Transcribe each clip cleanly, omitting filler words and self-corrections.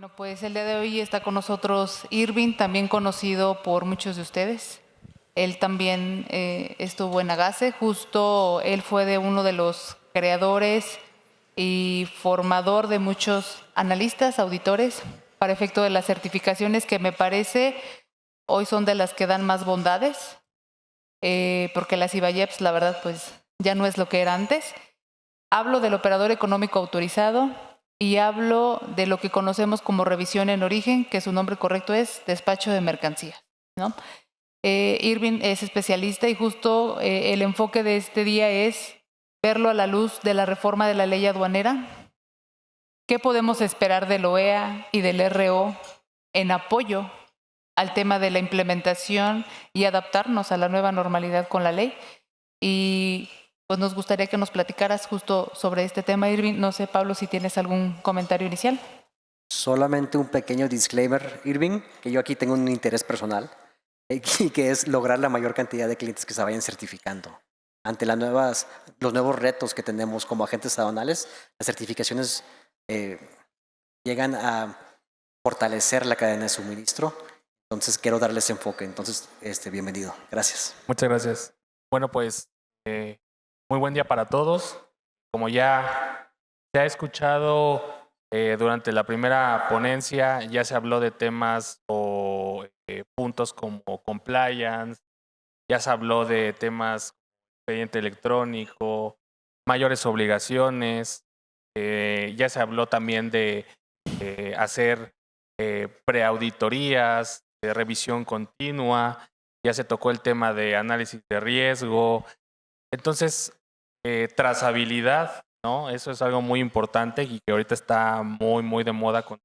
Bueno, pues el día de hoy está con nosotros Irving, también conocido por muchos de ustedes. Él también estuvo en Agase, justo él fue de uno de los creadores y formador de muchos analistas, auditores, para efecto de las certificaciones que me parece hoy son de las que dan más bondades, porque las IBAYEPS, la verdad, pues ya no es lo que era antes. Hablo del operador económico autorizado y hablo de lo que conocemos como revisión en origen, que su nombre correcto es despacho de mercancías, ¿no? Irving es especialista y justo el enfoque de este día es verlo a la luz de la reforma de la ley aduanera. ¿Qué podemos esperar del OEA y del RO en apoyo al tema de la implementación y adaptarnos a la nueva normalidad con la ley? Y pues nos gustaría que nos platicaras justo sobre este tema, Irving. No sé, Pablo, si tienes algún comentario inicial. Solamente un pequeño disclaimer, Irving, que yo aquí tengo un interés personal y que es lograr la mayor cantidad de clientes que se vayan certificando. Ante los nuevos retos que tenemos como agentes aduanales, las certificaciones llegan a fortalecer la cadena de suministro. Entonces quiero darles enfoque. Entonces, bienvenido. Gracias. Muchas gracias. Bueno, pues muy buen día para todos. Como ya se ha escuchado durante la primera ponencia, ya se habló de temas o puntos como compliance, ya se habló de temas como expediente electrónico, mayores obligaciones, ya se habló también de hacer preauditorías, de revisión continua, ya se tocó el tema de análisis de riesgo. Entonces, trazabilidad, ¿no? Eso es algo muy importante y que ahorita está muy de moda con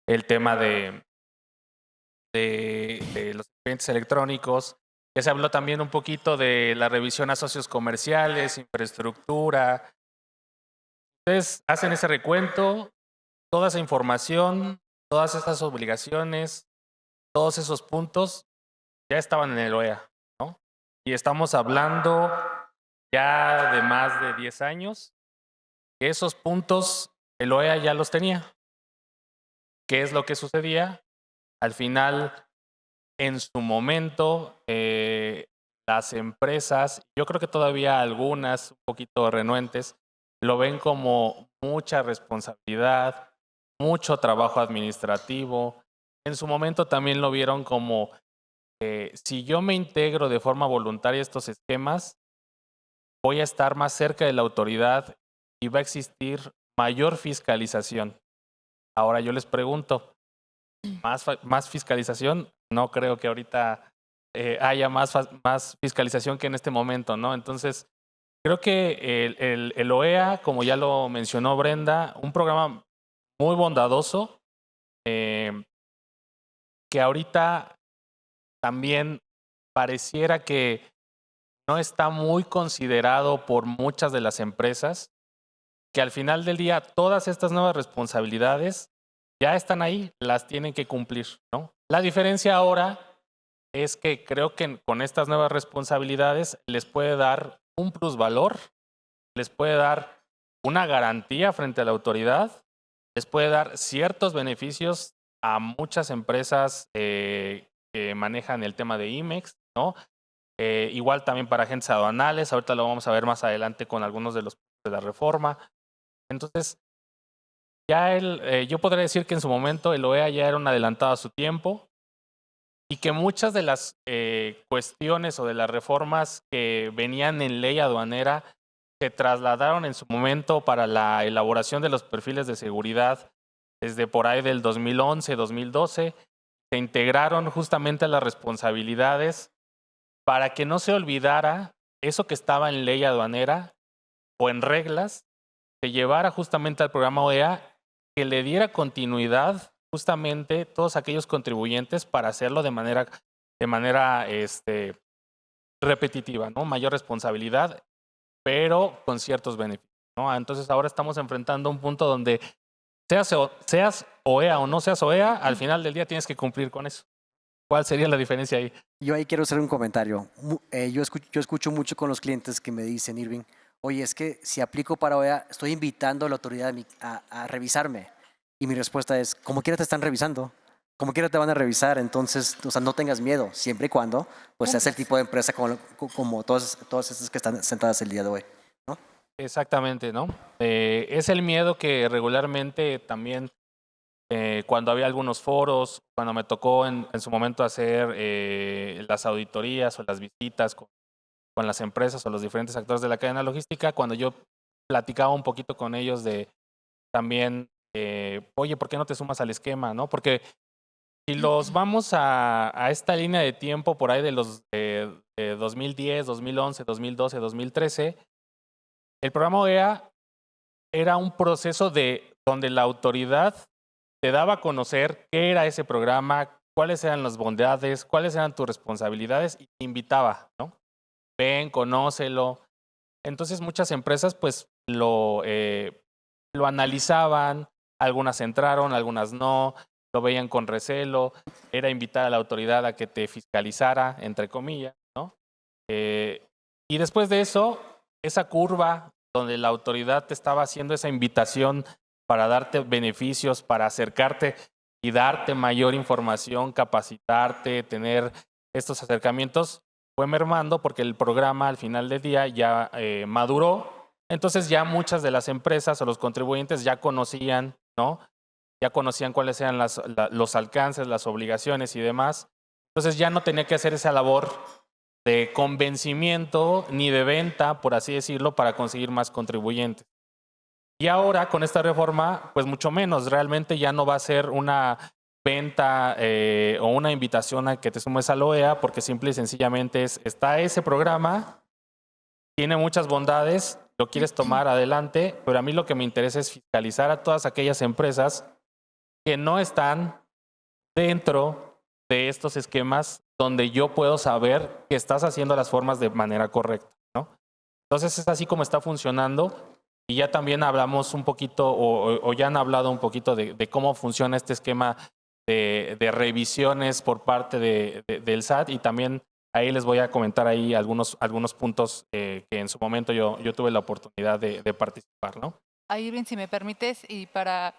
el tema de los expedientes electrónicos. Ya se habló también un poquito de la revisión a socios comerciales, infraestructura. Ustedes hacen ese recuento, toda esa información, todas esas obligaciones, todos esos puntos ya estaban en el OEA, ¿no? Y estamos hablando ya de más de 10 años, que esos puntos el OEA ya los tenía. ¿Qué es lo que sucedía? Al final, en su momento, las empresas, yo creo que todavía algunas un poquito renuentes, lo ven como mucha responsabilidad, mucho trabajo administrativo. En su momento también lo vieron como, si yo me integro de forma voluntaria a estos esquemas, voy a estar más cerca de la autoridad y va a existir mayor fiscalización. Ahora yo les pregunto, ¿más fiscalización? No creo que ahorita haya más fiscalización que en este momento, ¿no? Entonces, creo que el OEA, como ya lo mencionó Brenda, un programa muy bondadoso, que ahorita también pareciera que no está muy considerado por muchas de las empresas, que al final del día todas estas nuevas responsabilidades ya están ahí, las tienen que cumplir, ¿no? La diferencia ahora es que creo que con estas nuevas responsabilidades les puede dar un plusvalor, les puede dar una garantía frente a la autoridad, les puede dar ciertos beneficios a muchas empresas que manejan el tema de IMEX, ¿no? Igual también para agentes aduanales, ahorita lo vamos a ver más adelante con algunos de los puntos de la reforma. Entonces, ya yo podría decir que en su momento el OEA ya era un adelantado a su tiempo y que muchas de las cuestiones o de las reformas que venían en ley aduanera se trasladaron en su momento para la elaboración de los perfiles de seguridad desde por ahí del 2011, 2012. Se integraron justamente a las responsabilidades para que no se olvidara eso que estaba en ley aduanera o en reglas, se llevara justamente al programa OEA, que le diera continuidad justamente todos aquellos contribuyentes para hacerlo de manera repetitiva, ¿no? Mayor responsabilidad, pero con ciertos beneficios, ¿no? Entonces ahora estamos enfrentando un punto donde seas OEA o no seas OEA, al final del día tienes que cumplir con eso. ¿Cuál sería la diferencia ahí? Yo ahí quiero hacer un comentario. Yo escucho mucho con los clientes que me dicen, Irving, oye, es que si aplico para OEA, estoy invitando a la autoridad a revisarme. Y mi respuesta es, como quiera te están revisando, como quiera te van a revisar, entonces, o sea, no tengas miedo, siempre y cuando, pues seas el tipo de empresa como todas estas que están sentadas el día de hoy, ¿no? Exactamente, ¿no? Es el miedo que regularmente también cuando había algunos foros, cuando me tocó en su momento hacer las auditorías o las visitas con las empresas o los diferentes actores de la cadena logística, cuando yo platicaba un poquito con ellos de también, oye, ¿por qué no te sumas al esquema? ¿No? Porque si los vamos a esta línea de tiempo por ahí de los 2010, 2011, 2012, 2013, el programa OEA era un proceso donde la autoridad te daba a conocer qué era ese programa, cuáles eran las bondades, cuáles eran tus responsabilidades y te invitaba, ¿no? Ven, conócelo. Entonces muchas empresas pues lo analizaban, algunas entraron, algunas no, lo veían con recelo, era invitar a la autoridad a que te fiscalizara, entre comillas, ¿no? Y después de eso, esa curva donde la autoridad te estaba haciendo esa invitación para darte beneficios, para acercarte y darte mayor información, capacitarte, tener estos acercamientos, fue mermando porque el programa al final del día ya maduró. Entonces ya muchas de las empresas o los contribuyentes ya conocían, ¿no? Ya conocían cuáles eran los alcances, las obligaciones y demás. Entonces ya no tenía que hacer esa labor de convencimiento ni de venta, por así decirlo, para conseguir más contribuyentes. Y ahora con esta reforma, pues mucho menos. Realmente ya no va a ser una venta o una invitación a que te sumes a la OEA, porque simple y sencillamente está ese programa, tiene muchas bondades, lo quieres tomar adelante, pero a mí lo que me interesa es fiscalizar a todas aquellas empresas que no están dentro de estos esquemas donde yo puedo saber que estás haciendo las formas de manera correcta, ¿no? Entonces es así como está funcionando y ya también hablamos un poquito o ya han hablado un poquito de cómo funciona este esquema de revisiones por parte del SAT y también ahí les voy a comentar ahí algunos puntos que en su momento yo tuve la oportunidad de participar, ¿no? Irving, si me permites, y para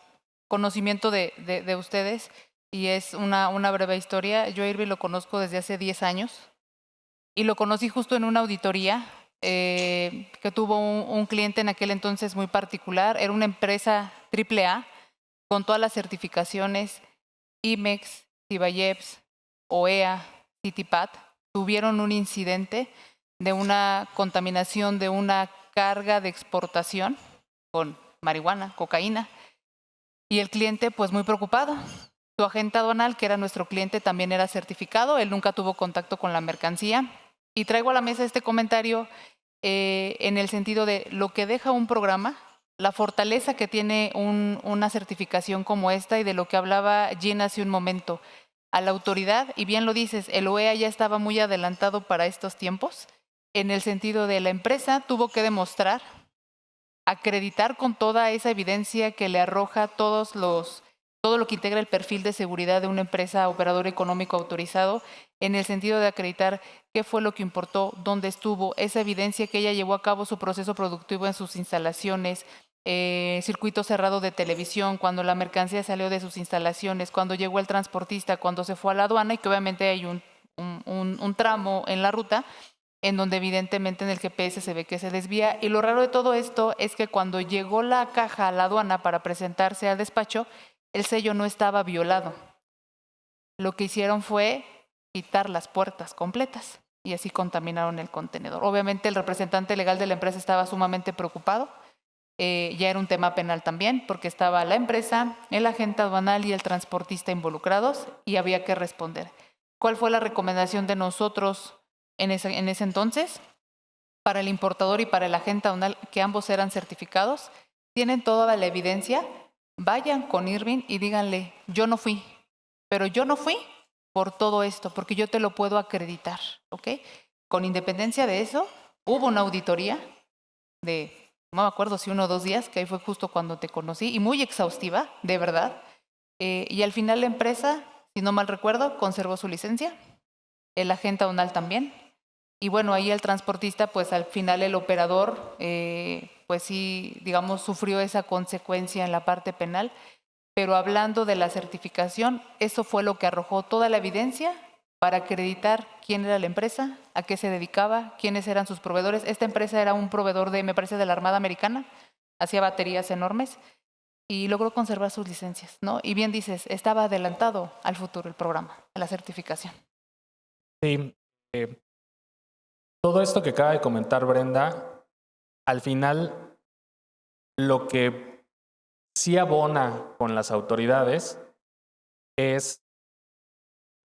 conocimiento de ustedes, y es una breve historia, yo a Irving lo conozco desde hace 10 años y lo conocí justo en una auditoría que tuvo un cliente en aquel entonces muy particular. Era una empresa AAA con todas las certificaciones, IMEX, Cibayeps, OEA, CITIPAT. Tuvieron un incidente de una contaminación de una carga de exportación con marihuana, cocaína, y el cliente pues muy preocupado. Su agente aduanal, que era nuestro cliente, también era certificado, él nunca tuvo contacto con la mercancía. Y traigo a la mesa este comentario en el sentido de lo que deja un programa, la fortaleza que tiene una certificación como esta y de lo que hablaba Gina hace un momento. A la autoridad, y bien lo dices, el OEA ya estaba muy adelantado para estos tiempos, en el sentido de la empresa tuvo que demostrar, acreditar con toda esa evidencia que le arroja todo lo que integra el perfil de seguridad de una empresa operador económico autorizado, en el sentido de acreditar qué fue lo que importó, dónde estuvo, esa evidencia que ella llevó a cabo su proceso productivo en sus instalaciones, circuito cerrado de televisión, cuando la mercancía salió de sus instalaciones, cuando llegó el transportista, cuando se fue a la aduana y que obviamente hay un tramo en la ruta en donde evidentemente en el GPS se ve que se desvía. Y lo raro de todo esto es que cuando llegó la caja a la aduana para presentarse al despacho, el sello no estaba violado. Lo que hicieron fue quitar las puertas completas y así contaminaron el contenedor. Obviamente el representante legal de la empresa estaba sumamente preocupado. Ya era un tema penal también, porque estaba la empresa, el agente aduanal y el transportista involucrados y había que responder. ¿Cuál fue la recomendación de nosotros en ese entonces? Para el importador y para el agente aduanal, que ambos eran certificados, tienen toda la evidencia, vayan con Irving y díganle, yo no fui, pero yo no fui por todo esto, porque yo te lo puedo acreditar, ¿ok? Con independencia de eso, hubo una auditoría de, no me acuerdo si 1 o 2 días, que ahí fue justo cuando te conocí, y muy exhaustiva, de verdad. Y al final la empresa, si no mal recuerdo, conservó su licencia, el agente aduanal también. Y bueno, ahí el transportista, pues al final el operador, pues sí, digamos, sufrió esa consecuencia en la parte penal. Pero hablando de la certificación, eso fue lo que arrojó toda la evidencia para acreditar quién era la empresa, a qué se dedicaba, quiénes eran sus proveedores. Esta empresa era un proveedor me parece, de la Armada Americana, hacía baterías enormes y logró conservar sus licencias, ¿no? Y bien dices, estaba adelantado al futuro el programa, a la certificación. Sí, todo esto que acaba de comentar Brenda, al final lo que sí abona con las autoridades es,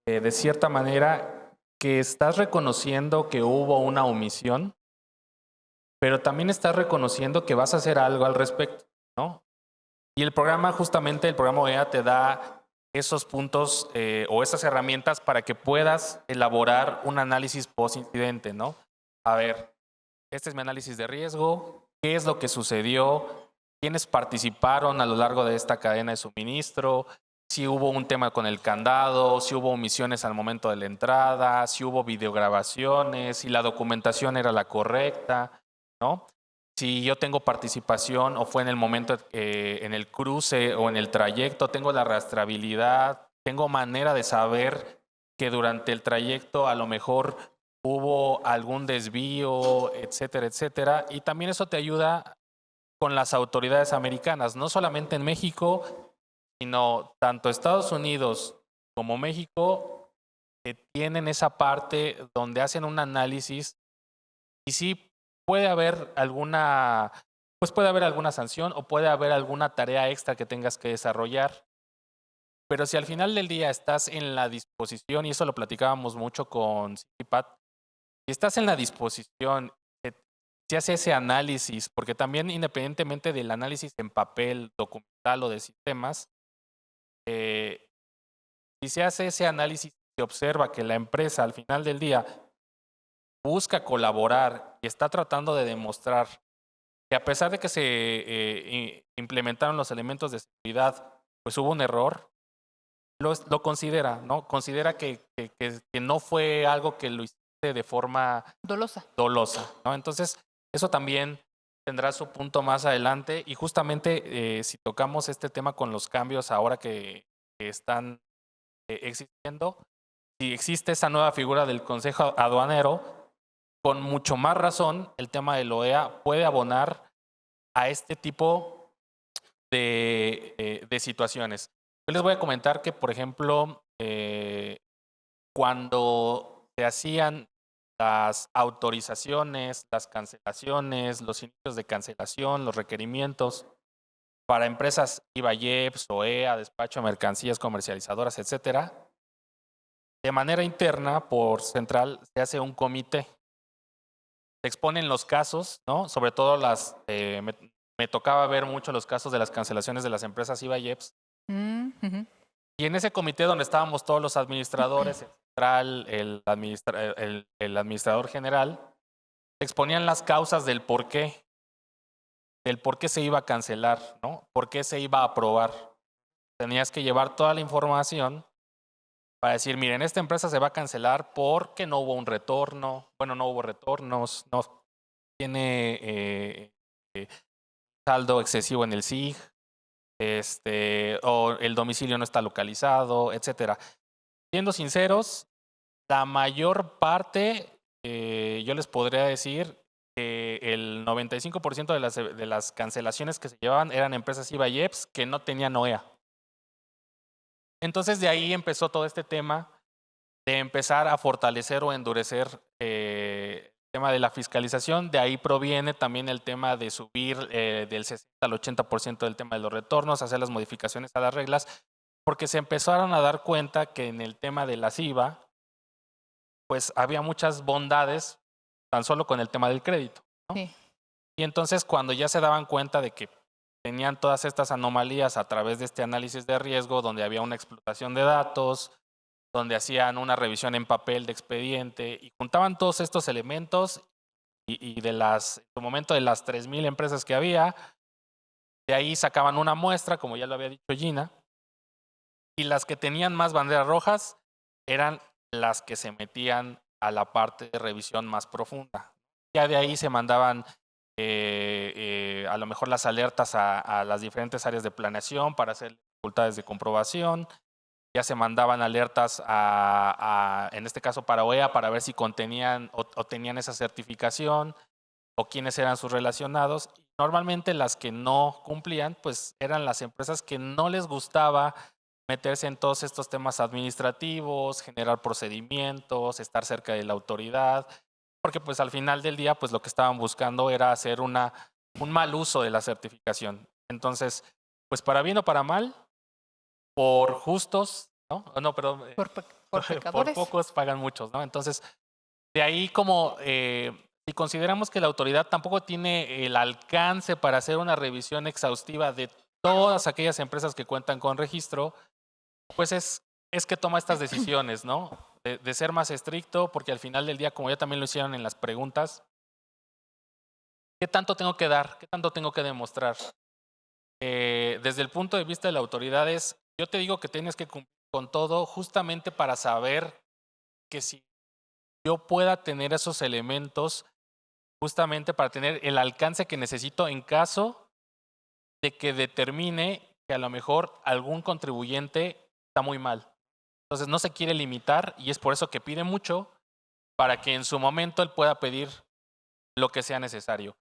de cierta manera, que estás reconociendo que hubo una omisión, pero también estás reconociendo que vas a hacer algo al respecto, ¿no? Y el programa, justamente el programa OEA te da esos puntos o esas herramientas para que puedas elaborar un análisis post-incidente, ¿no? A ver, este es mi análisis de riesgo, qué es lo que sucedió, quiénes participaron a lo largo de esta cadena de suministro, si hubo un tema con el candado, si hubo omisiones al momento de la entrada, si hubo videograbaciones, si la documentación era la correcta, ¿no? Si yo tengo participación o fue en el momento, en el cruce o en el trayecto, tengo la rastreabilidad, tengo manera de saber que durante el trayecto a lo mejor hubo algún desvío, etcétera, etcétera. Y también eso te ayuda con las autoridades americanas, no solamente en México, sino tanto Estados Unidos como México tienen esa parte donde hacen un análisis y sí puede haber alguna, pues puede haber alguna sanción o puede haber alguna tarea extra que tengas que desarrollar. Pero si al final del día estás en la disposición, y eso lo platicábamos mucho con CIPAT, si estás en la disposición, se hace ese análisis, porque también independientemente del análisis en papel, documental o de sistemas, si se hace ese análisis, se observa que la empresa al final del día busca colaborar y está tratando de demostrar que a pesar de que se implementaron los elementos de seguridad, pues hubo un error, lo considera, ¿no? Considera que no fue algo que lo hiciste de forma dolosa, ¿no? Entonces, eso también tendrá su punto más adelante y justamente si tocamos este tema con los cambios ahora que están existiendo, si existe esa nueva figura del Consejo Aduanero, con mucho más razón el tema del OEA puede abonar a este tipo de situaciones. Yo les voy a comentar que, por ejemplo, cuando se hacían las autorizaciones, las cancelaciones, los inicios de cancelación, los requerimientos para empresas IVA-IEPS, OEA, despacho de mercancías comercializadoras, etcétera, de manera interna, por central, se hace un comité. Se exponen los casos, ¿no? Sobre todo me tocaba ver mucho los casos de las cancelaciones de las empresas IVA-IEPS. Y en ese comité donde estábamos todos los administradores, el central, el administrador general, se exponían las causas del por qué se iba a cancelar, ¿no? ¿Por qué se iba a aprobar? Tenías que llevar toda la información para decir, miren, esta empresa se va a cancelar porque no hubo un retorno, bueno, no hubo retornos, no tiene saldo excesivo en el SIG, o el domicilio no está localizado, etcétera. Siendo sinceros, la mayor parte, yo les podría decir que el 95% de las cancelaciones que se llevaban eran empresas IVA-IEPS que no tenían OEA. Entonces de ahí empezó todo este tema de empezar a fortalecer o endurecer el tema de la fiscalización. De ahí proviene también el tema de subir del 60 al 80% del tema de los retornos, hacer las modificaciones a las reglas, porque se empezaron a dar cuenta que en el tema de las IVA, pues había muchas bondades tan solo con el tema del crédito, ¿no? Sí. Y entonces cuando ya se daban cuenta de que tenían todas estas anomalías a través de este análisis de riesgo, donde había una explotación de datos, donde hacían una revisión en papel de expediente y juntaban todos estos elementos y en su momento de las 3,000 empresas que había, de ahí sacaban una muestra, como ya lo había dicho Gina, y las que tenían más banderas rojas eran las que se metían a la parte de revisión más profunda. Ya de ahí se mandaban a lo mejor las alertas a las diferentes áreas de planeación para hacer dificultades de comprobación. Ya se mandaban alertas en este caso para OEA, para ver si contenían o tenían esa certificación o quiénes eran sus relacionados. Normalmente las que no cumplían, pues eran las empresas que no les gustaba meterse en todos estos temas administrativos, generar procedimientos, estar cerca de la autoridad, porque pues al final del día, pues lo que estaban buscando era hacer un mal uso de la certificación. Entonces, pues para bien o para mal, por justos, ¿no? No, perdón, Por por pecadores. pocos pagan muchos, ¿no? Entonces, de ahí como si consideramos que la autoridad tampoco tiene el alcance para hacer una revisión exhaustiva de todas aquellas empresas que cuentan con registro, pues es que toma estas decisiones, ¿no? De ser más estricto, porque al final del día, como ya también lo hicieron en las preguntas, ¿qué tanto tengo que dar? ¿Qué tanto tengo que demostrar? Desde el punto de vista de la autoridad es, yo te digo que tienes que cumplir con todo justamente para saber que si yo pueda tener esos elementos, justamente para tener el alcance que necesito en caso de que determine que a lo mejor algún contribuyente está muy mal. Entonces no se quiere limitar y es por eso que pide mucho para que en su momento él pueda pedir lo que sea necesario.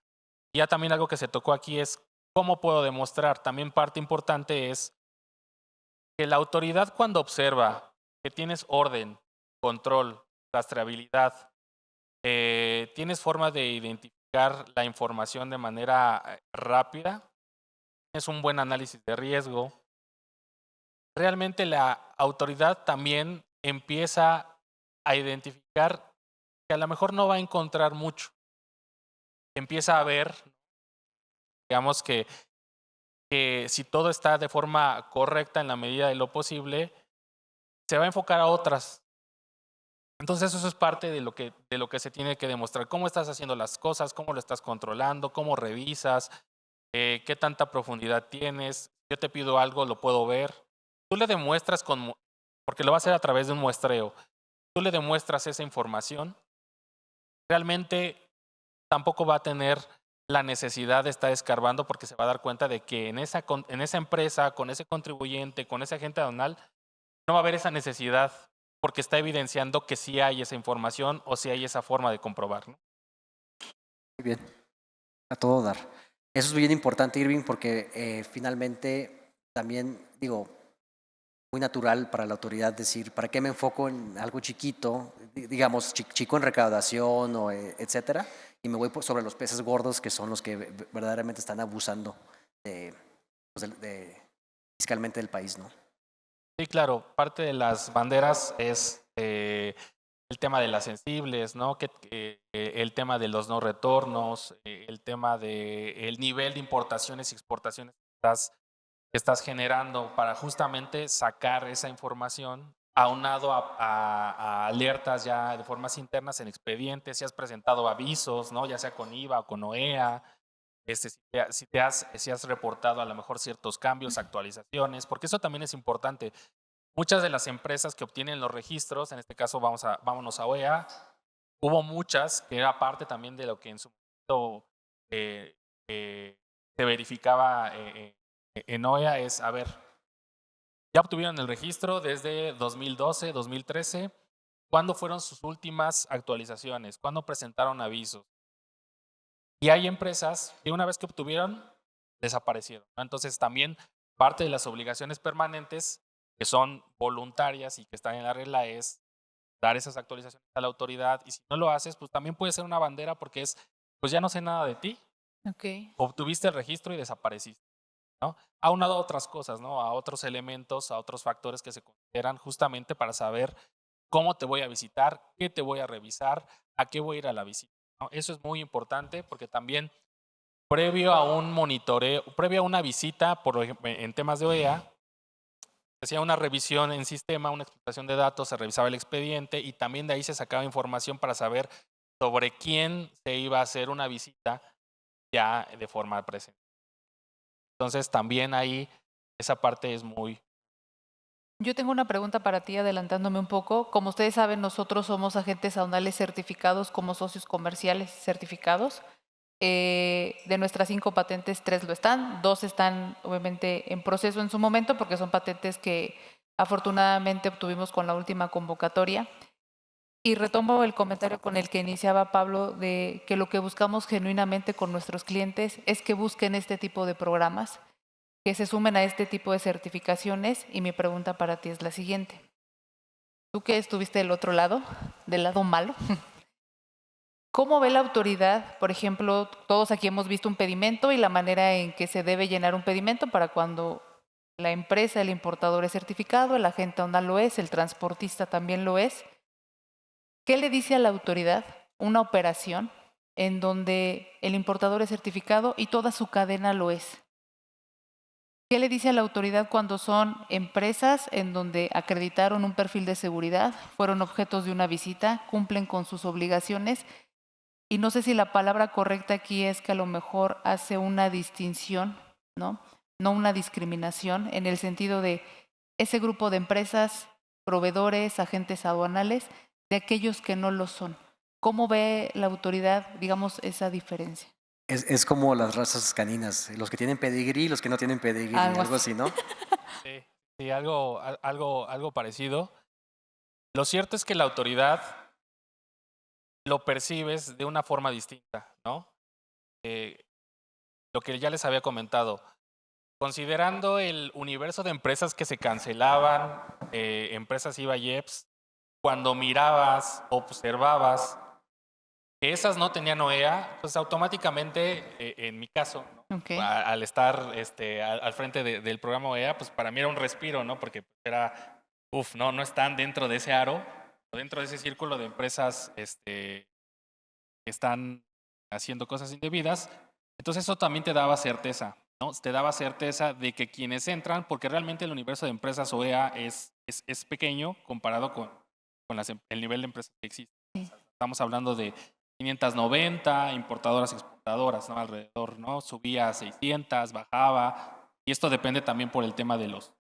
Y ya también algo que se tocó aquí es cómo puedo demostrar. También parte importante es que la autoridad cuando observa que tienes orden, control, rastreabilidad, tienes forma de identificar la información de manera rápida, tienes un buen análisis de riesgo, realmente la autoridad también empieza a identificar que a lo mejor no va a encontrar mucho. Empieza a ver, digamos que si todo está de forma correcta en la medida de lo posible, se va a enfocar a otras. Entonces eso es parte de lo que se tiene que demostrar. Cómo estás haciendo las cosas, cómo lo estás controlando, cómo revisas, qué tanta profundidad tienes. Yo te pido algo, lo puedo ver. Tú le demuestras porque lo va a hacer a través de un muestreo. Tú le demuestras esa información. Realmente tampoco va a tener la necesidad de estar escarbando porque se va a dar cuenta de que en esa empresa, con ese contribuyente, con ese agente aduanal, no va a haber esa necesidad porque está evidenciando que sí hay esa información o sí hay esa forma de comprobar, ¿no? Muy bien, a todo dar. Eso es bien importante, Irving, porque finalmente también, digo, muy natural para la autoridad decir, ¿para qué me enfoco en algo chiquito, digamos, chico en recaudación o etcétera? Y me voy sobre los peces gordos que son los que verdaderamente están abusando pues, fiscalmente del país, ¿no? Sí, claro, parte de las banderas es el tema de las sensibles, ¿no? El tema de los no retornos, el tema del nivel de importaciones y exportaciones que estás generando para justamente sacar esa información aunado a alertas ya de formas internas en expedientes, si has presentado avisos, ¿no? Ya sea con IVA o con OEA, si has reportado a lo mejor ciertos cambios, actualizaciones, porque eso también es importante. Muchas de las empresas que obtienen los registros, en este caso vámonos a OEA, hubo muchas que era parte también de lo que en su momento se verificaba en OEA, es, a ver, ya obtuvieron el registro desde 2012, 2013, ¿cuándo fueron sus últimas actualizaciones? ¿Cuándo presentaron avisos? Y hay empresas que una vez que obtuvieron, desaparecieron, ¿no? Entonces también parte de las obligaciones permanentes que son voluntarias y que están en la regla es dar esas actualizaciones a la autoridad y si no lo haces, pues también puede ser una bandera porque es, pues ya no sé nada de ti, obtuviste el registro y desapareciste, ¿no? Aunado a otras cosas, ¿no? A otros elementos, a otros factores que se consideran justamente para saber cómo te voy a visitar, qué te voy a revisar, a qué voy a ir a la visita, ¿no? Eso es muy importante porque también previo a un monitoreo, previo a una visita, por ejemplo, en temas de OEA, se hacía una revisión en sistema, una explotación de datos, se revisaba el expediente y también de ahí se sacaba información para saber sobre quién se iba a hacer una visita ya de forma presente. Entonces también ahí esa parte es muy... Yo tengo una pregunta para ti, adelantándome un poco. Como ustedes saben, nosotros somos agentes aduanales certificados como socios comerciales certificados. De nuestras 5 patentes, 3 lo están, 2 están obviamente en proceso en su momento porque son patentes que afortunadamente obtuvimos con la última convocatoria. Y retomo el comentario con el que iniciaba Pablo de que lo que buscamos genuinamente con nuestros clientes es que busquen este tipo de programas, que se sumen a este tipo de certificaciones. Y mi pregunta para ti es la siguiente. Tú que estuviste del otro lado, del lado malo, ¿cómo ve la autoridad? Por ejemplo, todos aquí hemos visto un pedimento y la manera en que se debe llenar un pedimento para cuando la empresa, el importador es certificado, el agente aduanal lo es, el transportista también lo es. ¿Qué le dice a la autoridad una operación en donde el importador es certificado y toda su cadena lo es? ¿Qué le dice a la autoridad cuando son empresas en donde acreditaron un perfil de seguridad, fueron objetos de una visita, cumplen con sus obligaciones? Y no sé si la palabra correcta aquí es que a lo mejor hace una distinción, ¿no? No una discriminación en el sentido de ese grupo de empresas, proveedores, agentes aduanales, de aquellos que no lo son. ¿Cómo ve la autoridad, digamos, esa diferencia? Es como las razas caninas, los que tienen pedigrí y los que no tienen pedigrí, Algo algo así. así, ¿no? Sí, sí, algo parecido. Lo cierto es que la autoridad lo percibes de una forma distinta, ¿no? Eh, lo que ya les había comentado, considerando el universo de empresas que se cancelaban, empresas IVA y EPS, cuando mirabas, observabas que esas no tenían OEA, pues automáticamente, en mi caso, ¿no? Ok. Al estar al frente del programa OEA, pues para mí era un respiro, ¿no? Porque era, no están dentro de ese aro, dentro de ese círculo de empresas que están haciendo cosas indebidas. Entonces eso también te daba certeza, ¿no? Te daba certeza de que quienes entran, porque realmente el universo de empresas OEA es pequeño comparado con el nivel de empresas que existe. Sí. Estamos hablando de 590 importadoras y exportadoras, ¿no? Alrededor, ¿no? Subía a 600, bajaba, y esto depende también por el tema de los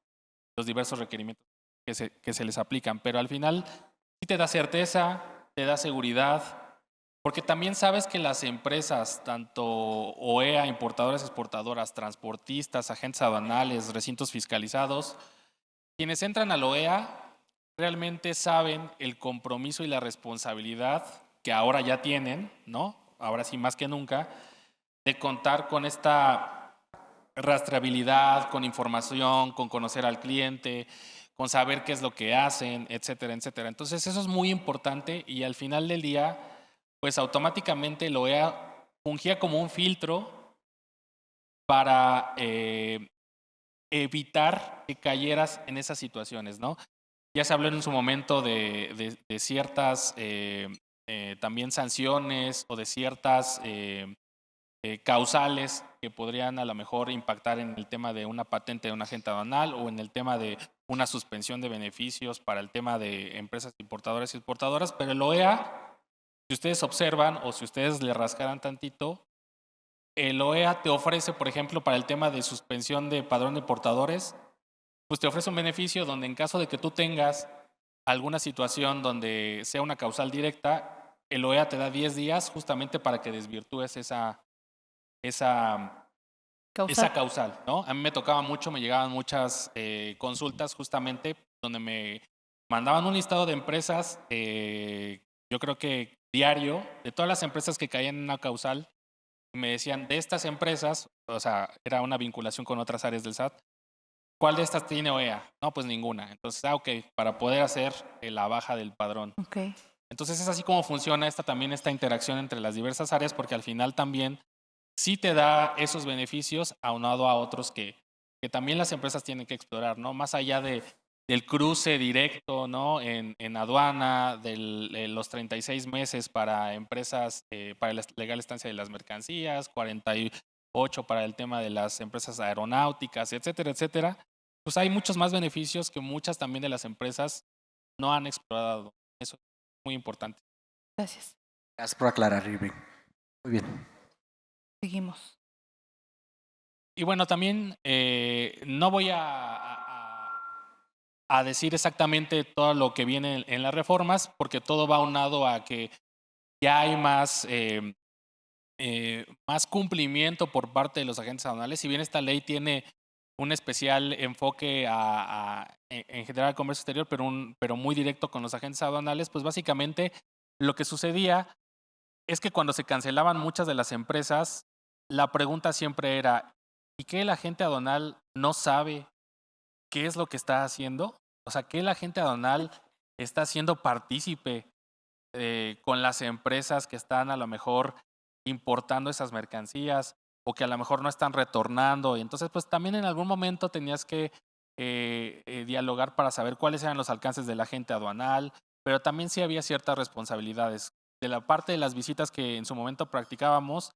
diversos requerimientos que se les aplican, pero al final sí te da certeza, te da seguridad, porque también sabes que las empresas, tanto OEA, importadoras, exportadoras, transportistas, agentes aduanales, recintos fiscalizados, quienes entran a la OEA realmente saben el compromiso y la responsabilidad que ahora ya tienen, ¿no? Ahora sí más que nunca, de contar con esta rastreabilidad, con información, con conocer al cliente, con saber qué es lo que hacen, etcétera, etcétera. Entonces eso es muy importante y al final del día, pues automáticamente el OEA fungía como un filtro para evitar que cayeras en esas situaciones, ¿no? Ya se habló en su momento de ciertas también sanciones o de ciertas causales que podrían a lo mejor impactar en el tema de una patente de un agente aduanal o en el tema de una suspensión de beneficios para el tema de empresas importadoras y exportadoras, pero el OEA, si ustedes observan o si ustedes le rascaran tantito, el OEA te ofrece, por ejemplo, para el tema de suspensión de padrón de portadores, pues te ofrece un beneficio donde en caso de que tú tengas alguna situación donde sea una causal directa, el OEA te da 10 días justamente para que desvirtúes esa causal, ¿no? A mí me tocaba mucho, me llegaban muchas consultas justamente donde me mandaban un listado de empresas, yo creo que diario, de todas las empresas que caían en una causal, me decían, de estas empresas, o sea, era una vinculación con otras áreas del SAT, ¿cuál de estas tiene OEA? No, pues ninguna. Entonces, ok, para poder hacer la baja del padrón. Okay. Entonces es así como funciona también esta interacción entre las diversas áreas, porque al final también sí te da esos beneficios aunado a otros que también las empresas tienen que explorar, ¿no? Más allá del cruce directo, ¿no? En aduana, de los 36 meses para empresas, para la legal estancia de las mercancías, 48 para el tema de las empresas aeronáuticas, etcétera, etcétera. Pues hay muchos más beneficios que muchas también de las empresas no han explorado. Eso es muy importante. Gracias. Gracias por aclarar, Irving. Muy bien. Seguimos. Y bueno, también no voy a decir exactamente todo lo que viene en las reformas, porque todo va aunado a que ya hay más más cumplimiento por parte de los agentes aduanales. Si bien esta ley tiene un especial enfoque en general al comercio exterior, pero muy directo con los agentes aduanales, pues básicamente lo que sucedía es que cuando se cancelaban muchas de las empresas, la pregunta siempre era, ¿y qué el agente aduanal no sabe qué es lo que está haciendo? O sea, ¿qué el agente aduanal está haciendo partícipe con las empresas que están a lo mejor importando esas mercancías o que a lo mejor no están retornando? Y entonces, pues también en algún momento tenías que dialogar para saber cuáles eran los alcances del agente aduanal, pero también sí había ciertas responsabilidades. De la parte de las visitas que en su momento practicábamos,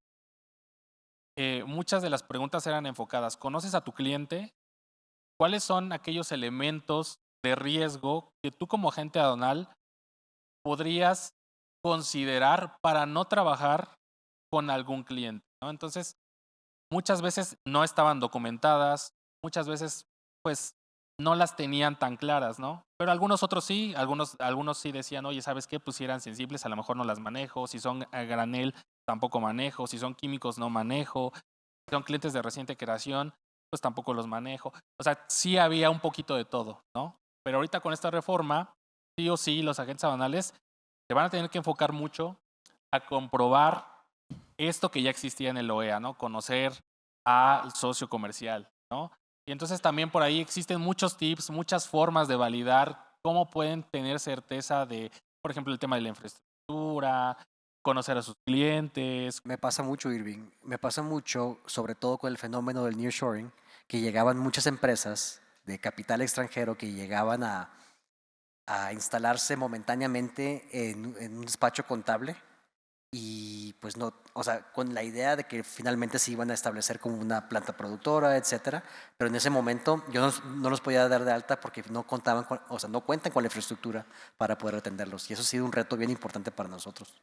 muchas de las preguntas eran enfocadas, ¿conoces a tu cliente? ¿Cuáles son aquellos elementos de riesgo que tú como agente aduanal podrías considerar para no trabajar con algún cliente, ¿no? Entonces, muchas veces no estaban documentadas, muchas veces pues no las tenían tan claras, ¿no? Pero algunos otros sí, algunos sí decían, oye, ¿sabes qué? Pues si eran sensibles, a lo mejor no las manejo, si son a granel, tampoco manejo, si son químicos, no manejo, si son clientes de reciente creación, pues tampoco los manejo. O sea, sí había un poquito de todo, ¿no? Pero ahorita con esta reforma, sí o sí, los agentes aduanales se van a tener que enfocar mucho a comprobar esto que ya existía en el OEA, ¿no? Conocer al socio comercial, ¿no? Y entonces también por ahí existen muchos tips, muchas formas de validar cómo pueden tener certeza de, por ejemplo, el tema de la infraestructura, conocer a sus clientes. Me pasa mucho, Irving. Me pasa mucho, sobre todo con el fenómeno del nearshoring, que llegaban muchas empresas de capital extranjero que llegaban a instalarse momentáneamente en un despacho contable y pues no, o sea, con la idea de que finalmente se iban a establecer como una planta productora, etcétera, pero en ese momento yo no los podía dar de alta porque no contaban con, o sea, no cuentan con la infraestructura para poder atenderlos y eso ha sido un reto bien importante para nosotros.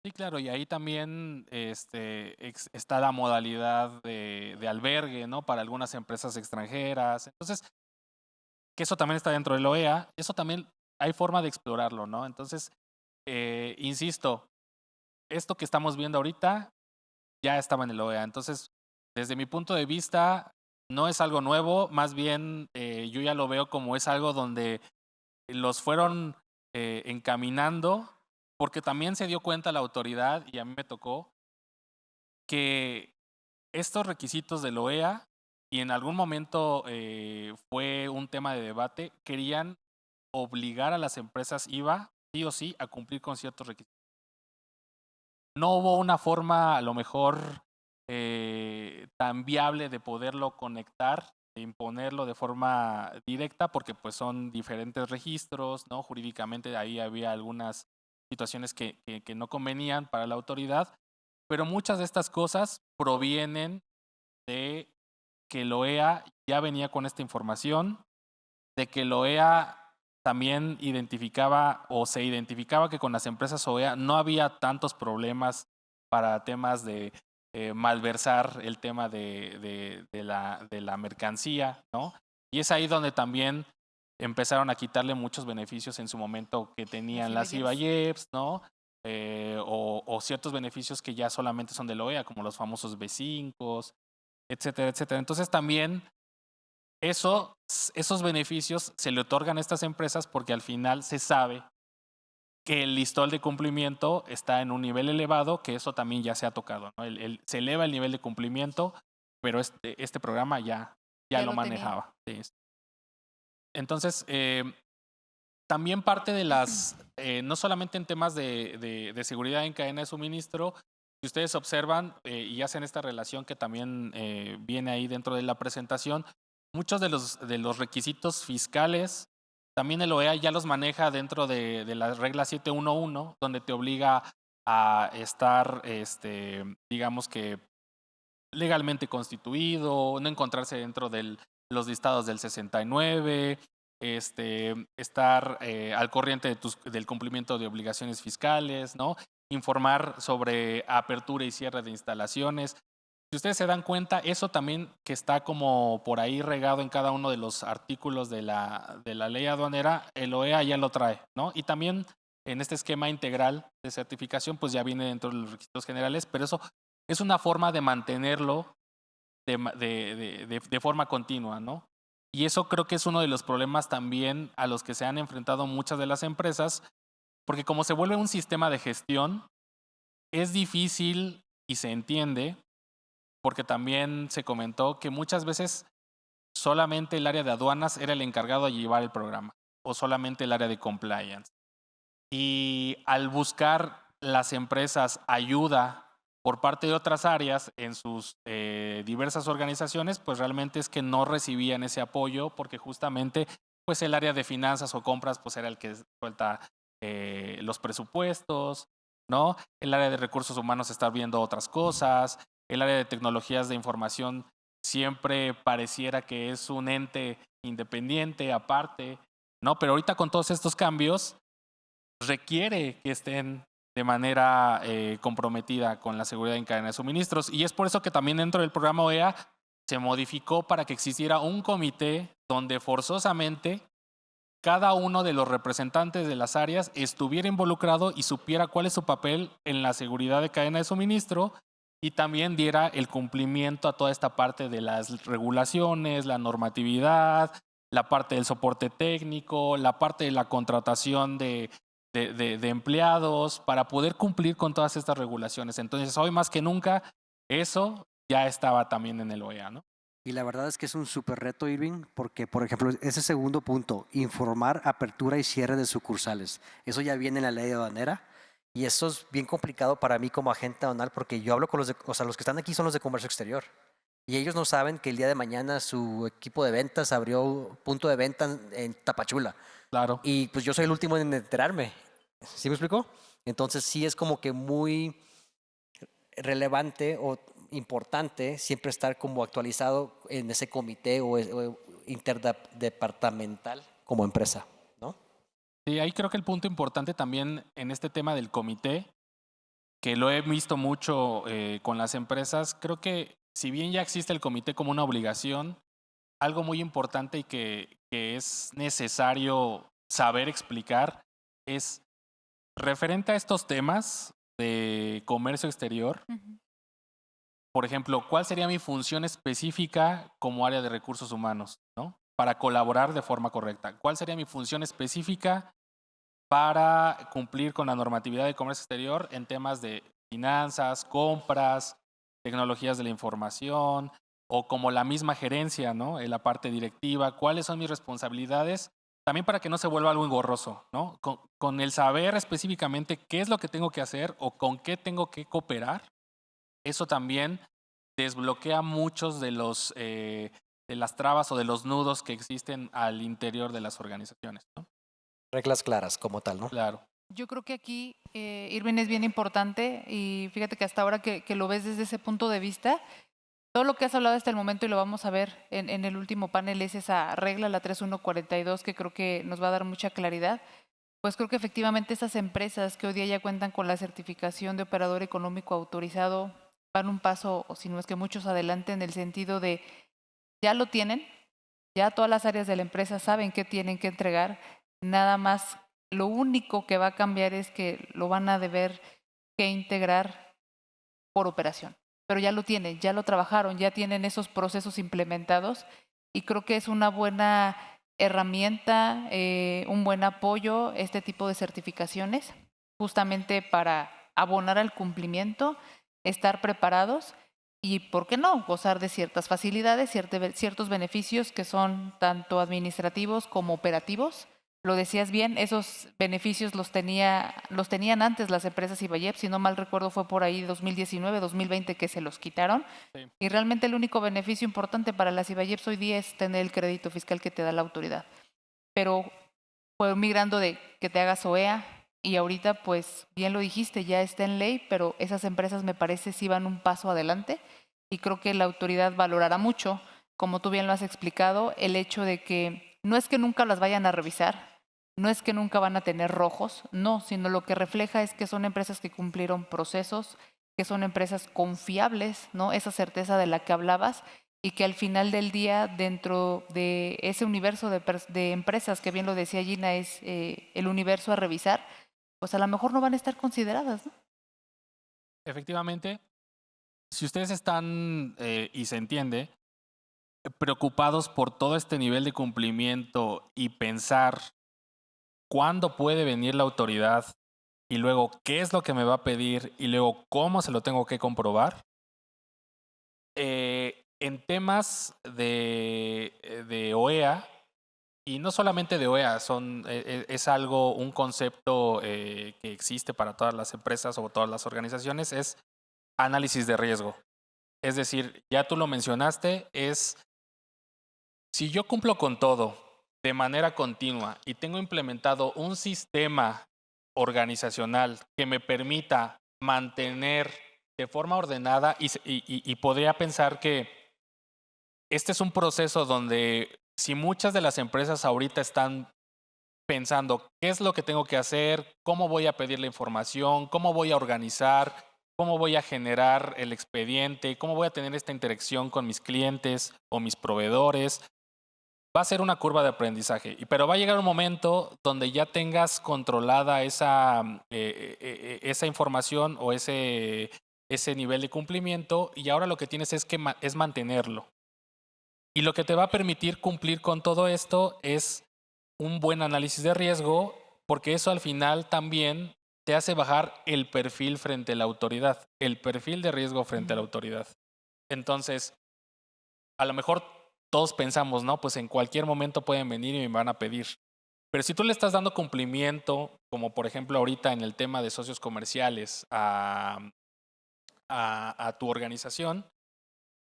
Sí, claro, y ahí también está la modalidad de albergue, ¿no? Para algunas empresas extranjeras. Entonces, que eso también está dentro del OEA, eso también hay forma de explorarlo, ¿no? Entonces, insisto, esto que estamos viendo ahorita ya estaba en el OEA. Entonces, desde mi punto de vista, no es algo nuevo, más bien yo ya lo veo como es algo donde los fueron encaminando, porque también se dio cuenta la autoridad, y a mí me tocó, que estos requisitos del OEA, y en algún momento fue un tema de debate, querían obligar a las empresas IVA, sí o sí, a cumplir con ciertos requisitos. No hubo una forma, a lo mejor, tan viable de poderlo conectar, de imponerlo de forma directa, porque pues son diferentes registros, ¿no? Jurídicamente ahí había algunas situaciones que no convenían para la autoridad, pero muchas de estas cosas provienen de que el OEA ya venía con esta información, de que el OEA también identificaba o se identificaba que con las empresas OEA no había tantos problemas para temas de malversar el tema de la mercancía, ¿no? Y es ahí donde también empezaron a quitarle muchos beneficios en su momento que tenían las IVA-IEPS, ¿no? O ciertos beneficios que ya solamente son del OEA, como los famosos B5, etcétera, etcétera. Entonces también esos beneficios se le otorgan a estas empresas porque al final se sabe que el listón de cumplimiento está en un nivel elevado, que eso también ya se ha tocado, ¿no? Se eleva el nivel de cumplimiento, pero este programa ya lo manejaba. Sí. Entonces, también parte de las, no solamente en temas de seguridad en cadena de suministro, si ustedes observan y hacen esta relación que también viene ahí dentro de la presentación, muchos de los requisitos fiscales, también el OEA ya los maneja dentro de la regla 711, donde te obliga a estar, digamos que legalmente constituido, no encontrarse dentro de los listados del 69, estar al corriente del cumplimiento de obligaciones fiscales, ¿no? Informar sobre apertura y cierre de instalaciones. Si ustedes se dan cuenta, eso también que está como por ahí regado en cada uno de los artículos de la ley aduanera, el OEA ya lo trae, ¿no? Y también en este esquema integral de certificación, pues ya viene dentro de los requisitos generales, pero eso es una forma de mantenerlo de forma continua, ¿no? Y eso creo que es uno de los problemas también a los que se han enfrentado muchas de las empresas, porque como se vuelve un sistema de gestión, es difícil y se entiende, porque también se comentó que muchas veces solamente el área de aduanas era el encargado de llevar el programa, o solamente el área de compliance. Y al buscar las empresas ayuda por parte de otras áreas en sus diversas organizaciones, pues realmente es que no recibían ese apoyo porque justamente pues el área de finanzas o compras pues era el que suelta los presupuestos, ¿no? El área de recursos humanos está viendo otras cosas, el área de tecnologías de información siempre pareciera que es un ente independiente, aparte, ¿no? Pero ahorita con todos estos cambios requiere que estén de manera comprometida con la seguridad en cadena de suministros. Y es por eso que también dentro del programa OEA se modificó para que existiera un comité donde forzosamente cada uno de los representantes de las áreas estuviera involucrado y supiera cuál es su papel en la seguridad de cadena de suministro y también diera el cumplimiento a toda esta parte de las regulaciones, la normatividad, la parte del soporte técnico, la parte de la contratación de empleados para poder cumplir con todas estas regulaciones. Entonces, hoy más que nunca, eso ya estaba también en el OEA, ¿no? Y la verdad es que es un súper reto, Irving, porque, por ejemplo, ese segundo punto, informar apertura y cierre de sucursales, eso ya viene en la ley aduanera y eso es bien complicado para mí como agente aduanal porque yo hablo con o sea, los que están aquí son los de comercio exterior y ellos no saben que el día de mañana su equipo de ventas abrió punto de venta en Tapachula. Claro. Y pues yo soy el último en enterarme. ¿Sí me explico? Entonces sí es como que muy relevante o importante siempre estar como actualizado en ese comité o interdepartamental como empresa, ¿no? Sí, ahí creo que el punto importante también en este tema del comité, que lo he visto mucho con las empresas, creo que si bien ya existe el comité como una obligación, algo muy importante y que es necesario saber explicar es referente a estos temas de comercio exterior. Por ejemplo, ¿cuál sería mi función específica como área de recursos humanos, ¿no? Para colaborar de forma correcta? ¿Cuál sería mi función específica para cumplir con la normatividad de comercio exterior en temas de finanzas, compras, tecnologías de la información o como la misma gerencia, ¿no? En la parte directiva, ¿cuáles son mis responsabilidades? También para que no se vuelva algo engorroso, ¿no? Con el saber específicamente qué es lo que tengo que hacer o con qué tengo que cooperar, eso también desbloquea muchos de las trabas o de los nudos que existen al interior de las organizaciones, ¿no? Reglas claras como tal, ¿no? Claro. Yo creo que aquí, Irving, es bien importante y fíjate que hasta ahora que lo ves desde ese punto de vista, todo lo que has hablado hasta el momento y lo vamos a ver en el último panel es esa regla, la 3142, que creo que nos va a dar mucha claridad. Pues creo que efectivamente esas empresas que hoy día ya cuentan con la certificación de operador económico autorizado van un paso, o si no es que muchos adelante en el sentido de ya lo tienen, ya todas las áreas de la empresa saben qué tienen que entregar, nada más lo único que va a cambiar es que lo van a deber que integrar por operación. Pero ya lo tienen, ya lo trabajaron, ya tienen esos procesos implementados y creo que es una buena herramienta, un buen apoyo este tipo de certificaciones, justamente para abonar al cumplimiento, estar preparados y, ¿por qué no?, gozar de ciertas facilidades, ciertos beneficios que son tanto administrativos como operativos. Lo decías bien, esos beneficios los tenían antes las empresas Ibayep, si no mal recuerdo fue por ahí 2019, 2020 que se los quitaron. Sí. Y realmente el único beneficio importante para las Ibayep hoy día es tener el crédito fiscal que te da la autoridad. Pero fue migrando de que te hagas OEA y ahorita pues bien lo dijiste, ya está en ley, pero esas empresas me parece sí van un paso adelante y creo que la autoridad valorará mucho, como tú bien lo has explicado, el hecho de que no es que nunca las vayan a revisar, no es que nunca van a tener rojos, no, sino lo que refleja es que son empresas que cumplieron procesos, que son empresas confiables, ¿no? Esa certeza de la que hablabas y que al final del día, dentro de ese universo de empresas, que bien lo decía Gina, es el universo a revisar, pues a lo mejor no van a estar consideradas, ¿no? Efectivamente, si ustedes están, y se entiende, preocupados por todo este nivel de cumplimiento y pensar cuándo puede venir la autoridad y luego qué es lo que me va a pedir y luego cómo se lo tengo que comprobar, en temas de OEA, y no solamente de OEA, es algo, un concepto que existe para todas las empresas o todas las organizaciones, es análisis de riesgo. Es decir, ya tú lo mencionaste, es si yo cumplo con todo de manera continua y tengo implementado un sistema organizacional que me permita mantener de forma ordenada y podría pensar que este es un proceso donde si muchas de las empresas ahorita están pensando qué es lo que tengo que hacer, cómo voy a pedir la información, cómo voy a organizar, cómo voy a generar el expediente, cómo voy a tener esta interacción con mis clientes o mis proveedores, va a ser una curva de aprendizaje, pero va a llegar un momento donde ya tengas controlada esa información o ese nivel de cumplimiento y ahora lo que tienes es mantenerlo. Y lo que te va a permitir cumplir con todo esto es un buen análisis de riesgo, porque eso al final también te hace bajar el perfil frente a la autoridad, el perfil de riesgo frente a la autoridad. Entonces, a lo mejor todos pensamos, ¿no? Pues en cualquier momento pueden venir y me van a pedir. Pero si tú le estás dando cumplimiento, como por ejemplo ahorita en el tema de socios comerciales a tu organización,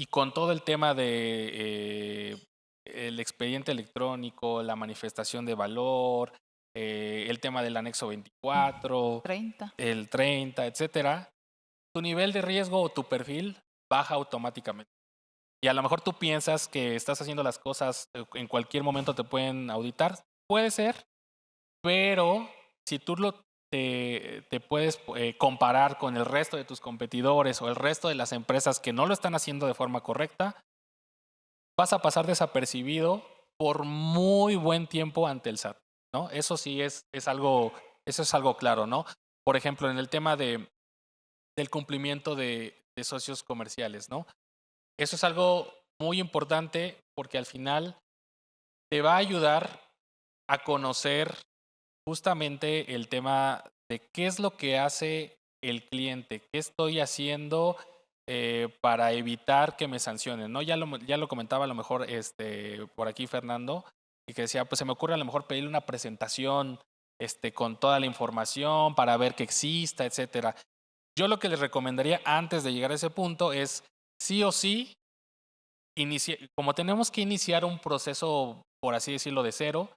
y con todo el tema de el expediente electrónico, la manifestación de valor, el tema del anexo 24, 30. el 30, etcétera, tu nivel de riesgo o tu perfil baja automáticamente. Y a lo mejor tú piensas que estás haciendo las cosas, en cualquier momento te pueden auditar. Puede ser, pero si tú te puedes comparar con el resto de tus competidores o el resto de las empresas que no lo están haciendo de forma correcta, vas a pasar desapercibido por muy buen tiempo ante el SAT, ¿no? Eso sí eso es algo claro, ¿no? Por ejemplo, en el tema del cumplimiento de socios comerciales, ¿no? Eso es algo muy importante porque al final te va a ayudar a conocer justamente el tema de qué es lo que hace el cliente, qué estoy haciendo para evitar que me sancionen, ¿no? Ya lo comentaba a lo mejor por aquí Fernando, y que decía, pues se me ocurre a lo mejor pedirle una presentación con toda la información para ver que exista, etcétera. Yo lo que les recomendaría antes de llegar a ese punto es sí o sí, como tenemos que iniciar un proceso, por así decirlo, de cero,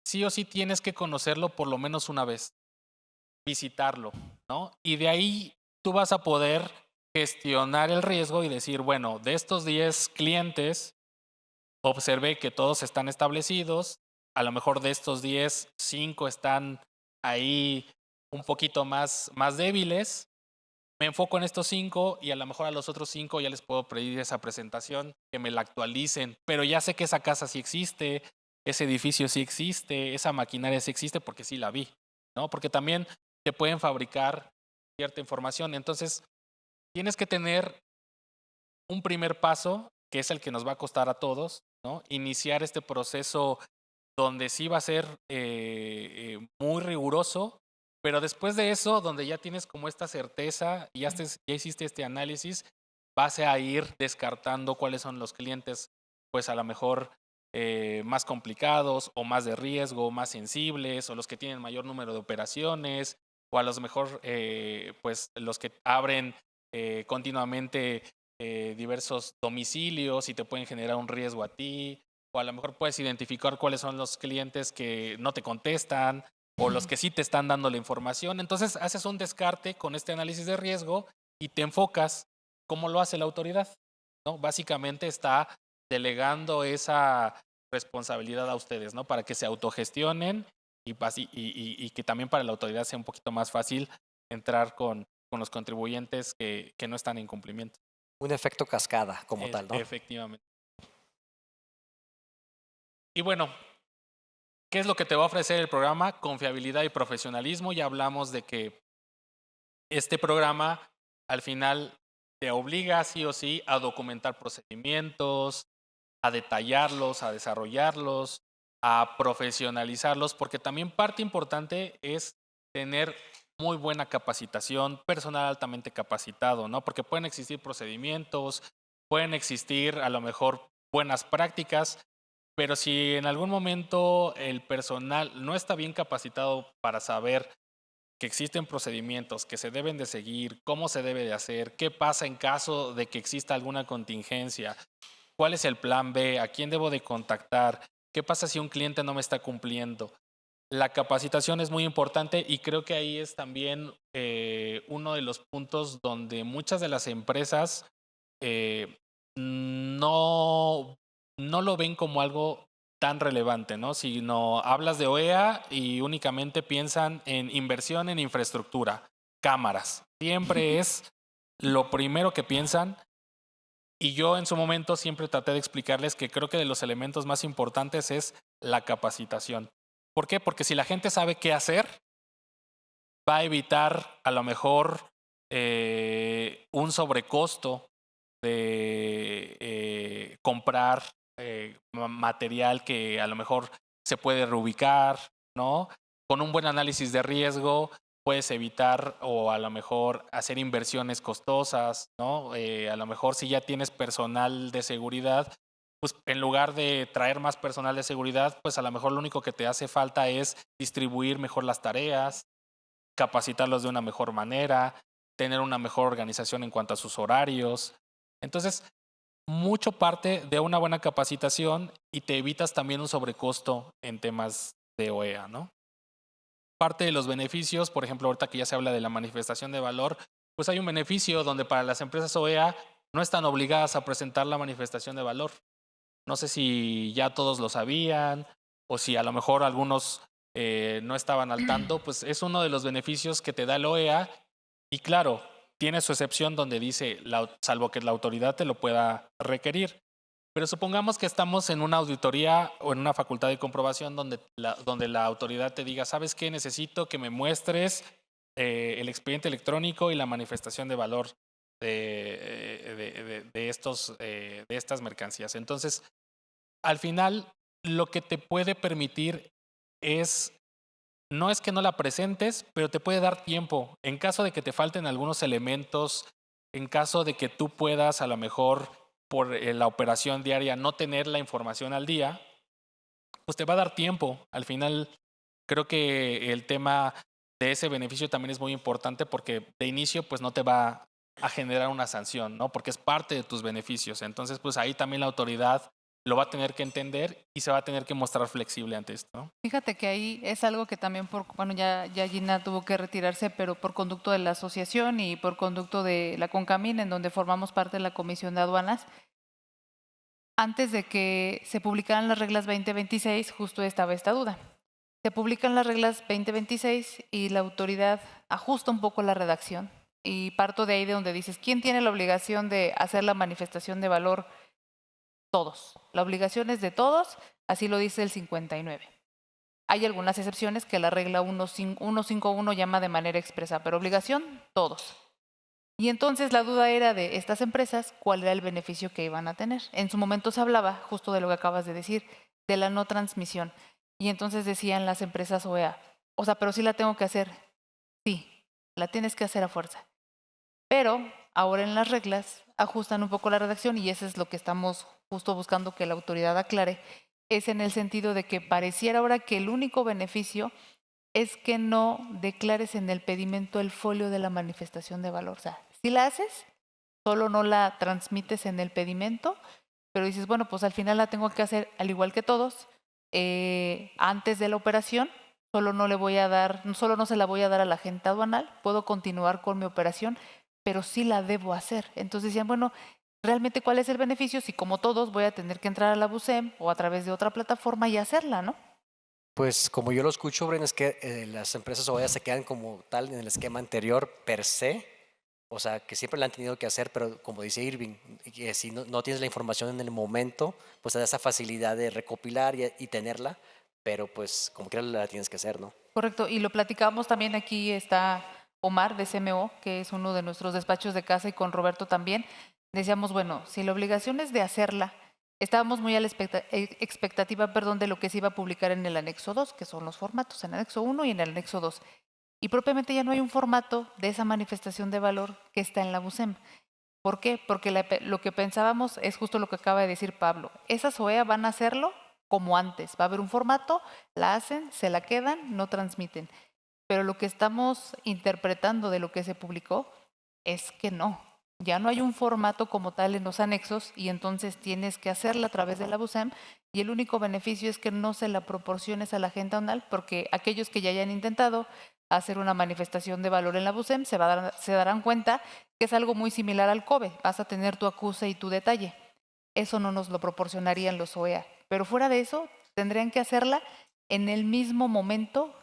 sí o sí tienes que conocerlo por lo menos una vez, visitarlo, ¿no? Y de ahí tú vas a poder gestionar el riesgo y decir, bueno, de estos 10 clientes, observé que todos están establecidos, a lo mejor de estos 10, 5 están ahí un poquito más débiles, me enfoco en estos 5 y a lo mejor a los otros 5 ya les puedo pedir esa presentación, que me la actualicen, pero ya sé que esa casa sí existe, ese edificio sí existe, esa maquinaria sí existe porque sí la vi, ¿no? Porque también te pueden fabricar cierta información. Entonces, tienes que tener un primer paso, que es el que nos va a costar a todos, ¿no? Iniciar este proceso donde sí va a ser muy riguroso, pero después de eso, donde ya tienes como esta certeza y ya hiciste este análisis, vas a ir descartando cuáles son los clientes, pues a lo mejor más complicados o más de riesgo, más sensibles, o los que tienen mayor número de operaciones, o a los mejor, pues los que abren continuamente diversos domicilios y te pueden generar un riesgo a ti, o a lo mejor puedes identificar cuáles son los clientes que no te contestan o los que sí te están dando la información. Entonces haces un descarte con este análisis de riesgo y te enfocas cómo lo hace la autoridad, ¿no? Básicamente está delegando esa responsabilidad a ustedes, ¿no? Para que se autogestionen y que también para la autoridad sea un poquito más fácil entrar con los contribuyentes que no están en cumplimiento. Un efecto cascada como tal, ¿no? Efectivamente. Y bueno, ¿Qué es lo que te va a ofrecer el programa? Confiabilidad y profesionalismo. Ya hablamos de que este programa al final te obliga sí o sí a documentar procedimientos, a detallarlos, a desarrollarlos, a profesionalizarlos, porque también parte importante es tener muy buena capacitación, personal altamente capacitado, ¿no? Porque pueden existir procedimientos, pueden existir a lo mejor buenas prácticas, pero si en algún momento el personal no está bien capacitado para saber que existen procedimientos que se deben de seguir, cómo se debe de hacer, qué pasa en caso de que exista alguna contingencia, cuál es el plan B, a quién debo de contactar, qué pasa si un cliente no me está cumpliendo. La capacitación es muy importante y creo que ahí es también uno de los puntos donde muchas de las empresas no lo ven como algo tan relevante, ¿no? Sino hablas de OEA y únicamente piensan en inversión en infraestructura, cámaras. Siempre es lo primero que piensan y yo en su momento siempre traté de explicarles que creo que de los elementos más importantes es la capacitación. ¿Por qué? Porque si la gente sabe qué hacer, va a evitar a lo mejor un sobrecosto de comprar material que a lo mejor se puede reubicar, ¿no? Con un buen análisis de riesgo puedes evitar o a lo mejor hacer inversiones costosas, ¿no? A lo mejor si ya tienes personal de seguridad, pues en lugar de traer más personal de seguridad, pues a lo mejor lo único que te hace falta es distribuir mejor las tareas, capacitarlos de una mejor manera, tener una mejor organización en cuanto a sus horarios. Entonces, mucho parte de una buena capacitación y te evitas también un sobrecosto en temas de OEA, ¿no? Parte de los beneficios, por ejemplo, ahorita que ya se habla de la manifestación de valor, pues hay un beneficio donde para las empresas OEA no están obligadas a presentar la manifestación de valor. No sé si ya todos lo sabían o si a lo mejor algunos no estaban al tanto, pues es uno de los beneficios que te da el OEA y claro, tiene su excepción donde dice, salvo que la autoridad te lo pueda requerir. Pero supongamos que estamos en una auditoría o en una facultad de comprobación donde la autoridad te diga, ¿sabes qué? Necesito que me muestres el expediente electrónico y la manifestación de valor de estas mercancías. Entonces, al final, lo que te puede permitir es, no es que no la presentes, pero te puede dar tiempo. En caso de que te falten algunos elementos, en caso de que tú puedas a lo mejor por la operación diaria no tener la información al día, pues te va a dar tiempo. Al final, creo que el tema de ese beneficio también es muy importante porque de inicio pues no te va a generar una sanción, ¿no? Porque es parte de tus beneficios. Entonces, pues ahí también la autoridad lo va a tener que entender y se va a tener que mostrar flexible ante esto, ¿no? Fíjate que ahí es algo que también bueno, ya Gina tuvo que retirarse, pero por conducto de la asociación y por conducto de la CONCAMIN, en donde formamos parte de la Comisión de Aduanas, antes de que se publicaran las reglas 2026, justo estaba esta duda. Se publican las reglas 2026 y la autoridad ajusta un poco la redacción. Y parto de ahí de donde dices, ¿quién tiene la obligación de hacer la manifestación de valor? Todos. La obligación es de todos, así lo dice el 59. Hay algunas excepciones que la regla 151 llama de manera expresa, pero obligación, todos. Y entonces la duda era de estas empresas, ¿cuál era el beneficio que iban a tener? En su momento se hablaba, justo de lo que acabas de decir, de la no transmisión. Y entonces decían las empresas OEA, o sea, pero sí la tengo que hacer. Sí, la tienes que hacer a fuerza. Pero ahora en las reglas ajustan un poco la redacción y eso es lo que estamos justo buscando que la autoridad aclare. Es en el sentido de que pareciera ahora que el único beneficio es que no declares en el pedimento el folio de la manifestación de valor. O sea, si la haces, solo no la transmites en el pedimento, pero dices, bueno, pues al final la tengo que hacer al igual que todos, antes de la operación, solo no se la voy a dar a la agente aduanal, puedo continuar con mi operación, pero sí la debo hacer. Entonces decían, bueno, realmente cuál es el beneficio si como todos voy a tener que entrar a la BUSEM o a través de otra plataforma y hacerla, ¿no? Pues como yo lo escucho, Bren, es que las empresas OEA se quedan como tal en el esquema anterior per se, o sea, que siempre la han tenido que hacer, pero como dice Irving, que si no tienes la información en el momento, pues te da esa facilidad de recopilar y tenerla, pero pues como quiera la tienes que hacer, ¿no? Correcto, y lo platicamos también aquí, está Omar de CMO, que es uno de nuestros despachos de casa, y con Roberto también. Decíamos, bueno, si la obligación es de hacerla, estábamos muy a la expectativa, perdón, de lo que se iba a publicar en el anexo 2, que son los formatos, en el anexo 1 y en el anexo 2. Y propiamente ya no hay un formato de esa manifestación de valor que está en la BUSEM. ¿Por qué? Porque lo que pensábamos es justo lo que acaba de decir Pablo. Esas OEA van a hacerlo como antes. Va a haber un formato, la hacen, se la quedan, no transmiten. Pero lo que estamos interpretando de lo que se publicó es que no. Ya no hay un formato como tal en los anexos y entonces tienes que hacerla a través de la BUSEM y el único beneficio es que no se la proporciones a la gente anual porque aquellos que ya hayan intentado hacer una manifestación de valor en la BUSEM se darán cuenta que es algo muy similar al COBE. Vas a tener tu acuse y tu detalle. Eso no nos lo proporcionarían los OEA. Pero fuera de eso, tendrían que hacerla en el mismo momento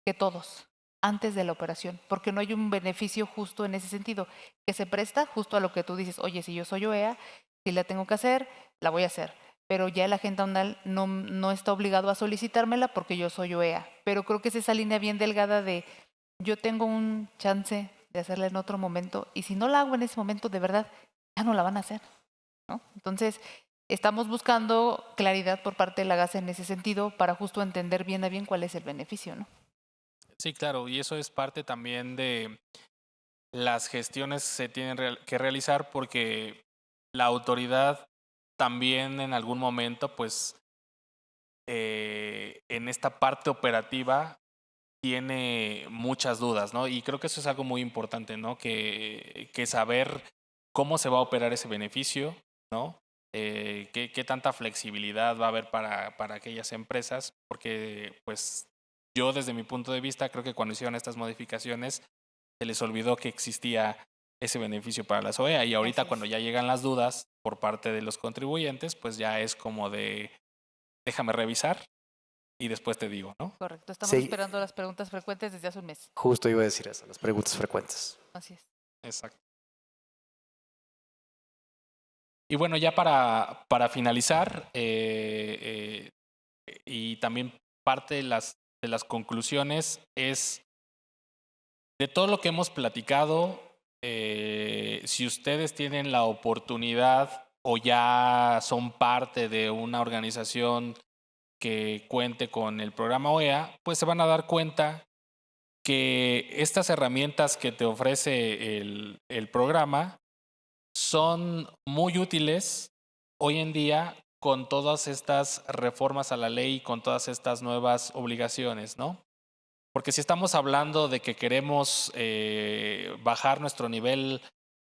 que todos, antes de la operación, porque no hay un beneficio justo en ese sentido, que se presta justo a lo que tú dices, oye, si yo soy OEA, si la tengo que hacer, la voy a hacer. Pero ya el agente anual no está obligado a solicitármela porque yo soy OEA. Pero creo que es esa línea bien delgada de yo tengo un chance de hacerla en otro momento y si no la hago en ese momento, de verdad, ya no la van a hacer, ¿no? Entonces, estamos buscando claridad por parte de la GASE en ese sentido para justo entender bien a bien cuál es el beneficio, ¿no? Sí, claro, y eso es parte también de las gestiones que se tienen que realizar porque la autoridad también en algún momento, pues, en esta parte operativa tiene muchas dudas, ¿no? Y creo que eso es algo muy importante, ¿no? Que saber cómo se va a operar ese beneficio, ¿no? Qué tanta flexibilidad va a haber para aquellas empresas, porque pues yo desde mi punto de vista creo que cuando hicieron estas modificaciones se les olvidó que existía ese beneficio para las OEA y ahorita cuando ya llegan las dudas por parte de los contribuyentes, pues ya es como de déjame revisar y después te digo, ¿no? Correcto, estamos Sí, esperando las preguntas frecuentes desde hace un mes. justo iba a decir eso, las preguntas frecuentes. Así es. Exacto. Y bueno, ya para finalizar, y también parte de las conclusiones es de todo lo que hemos platicado, si ustedes tienen la oportunidad o ya son parte de una organización que cuente con el programa OEA, pues se van a dar cuenta que estas herramientas que te ofrece el programa son muy útiles hoy en día con todas estas reformas a la ley y con todas estas nuevas obligaciones, ¿no? Porque si estamos hablando de que queremos bajar nuestro nivel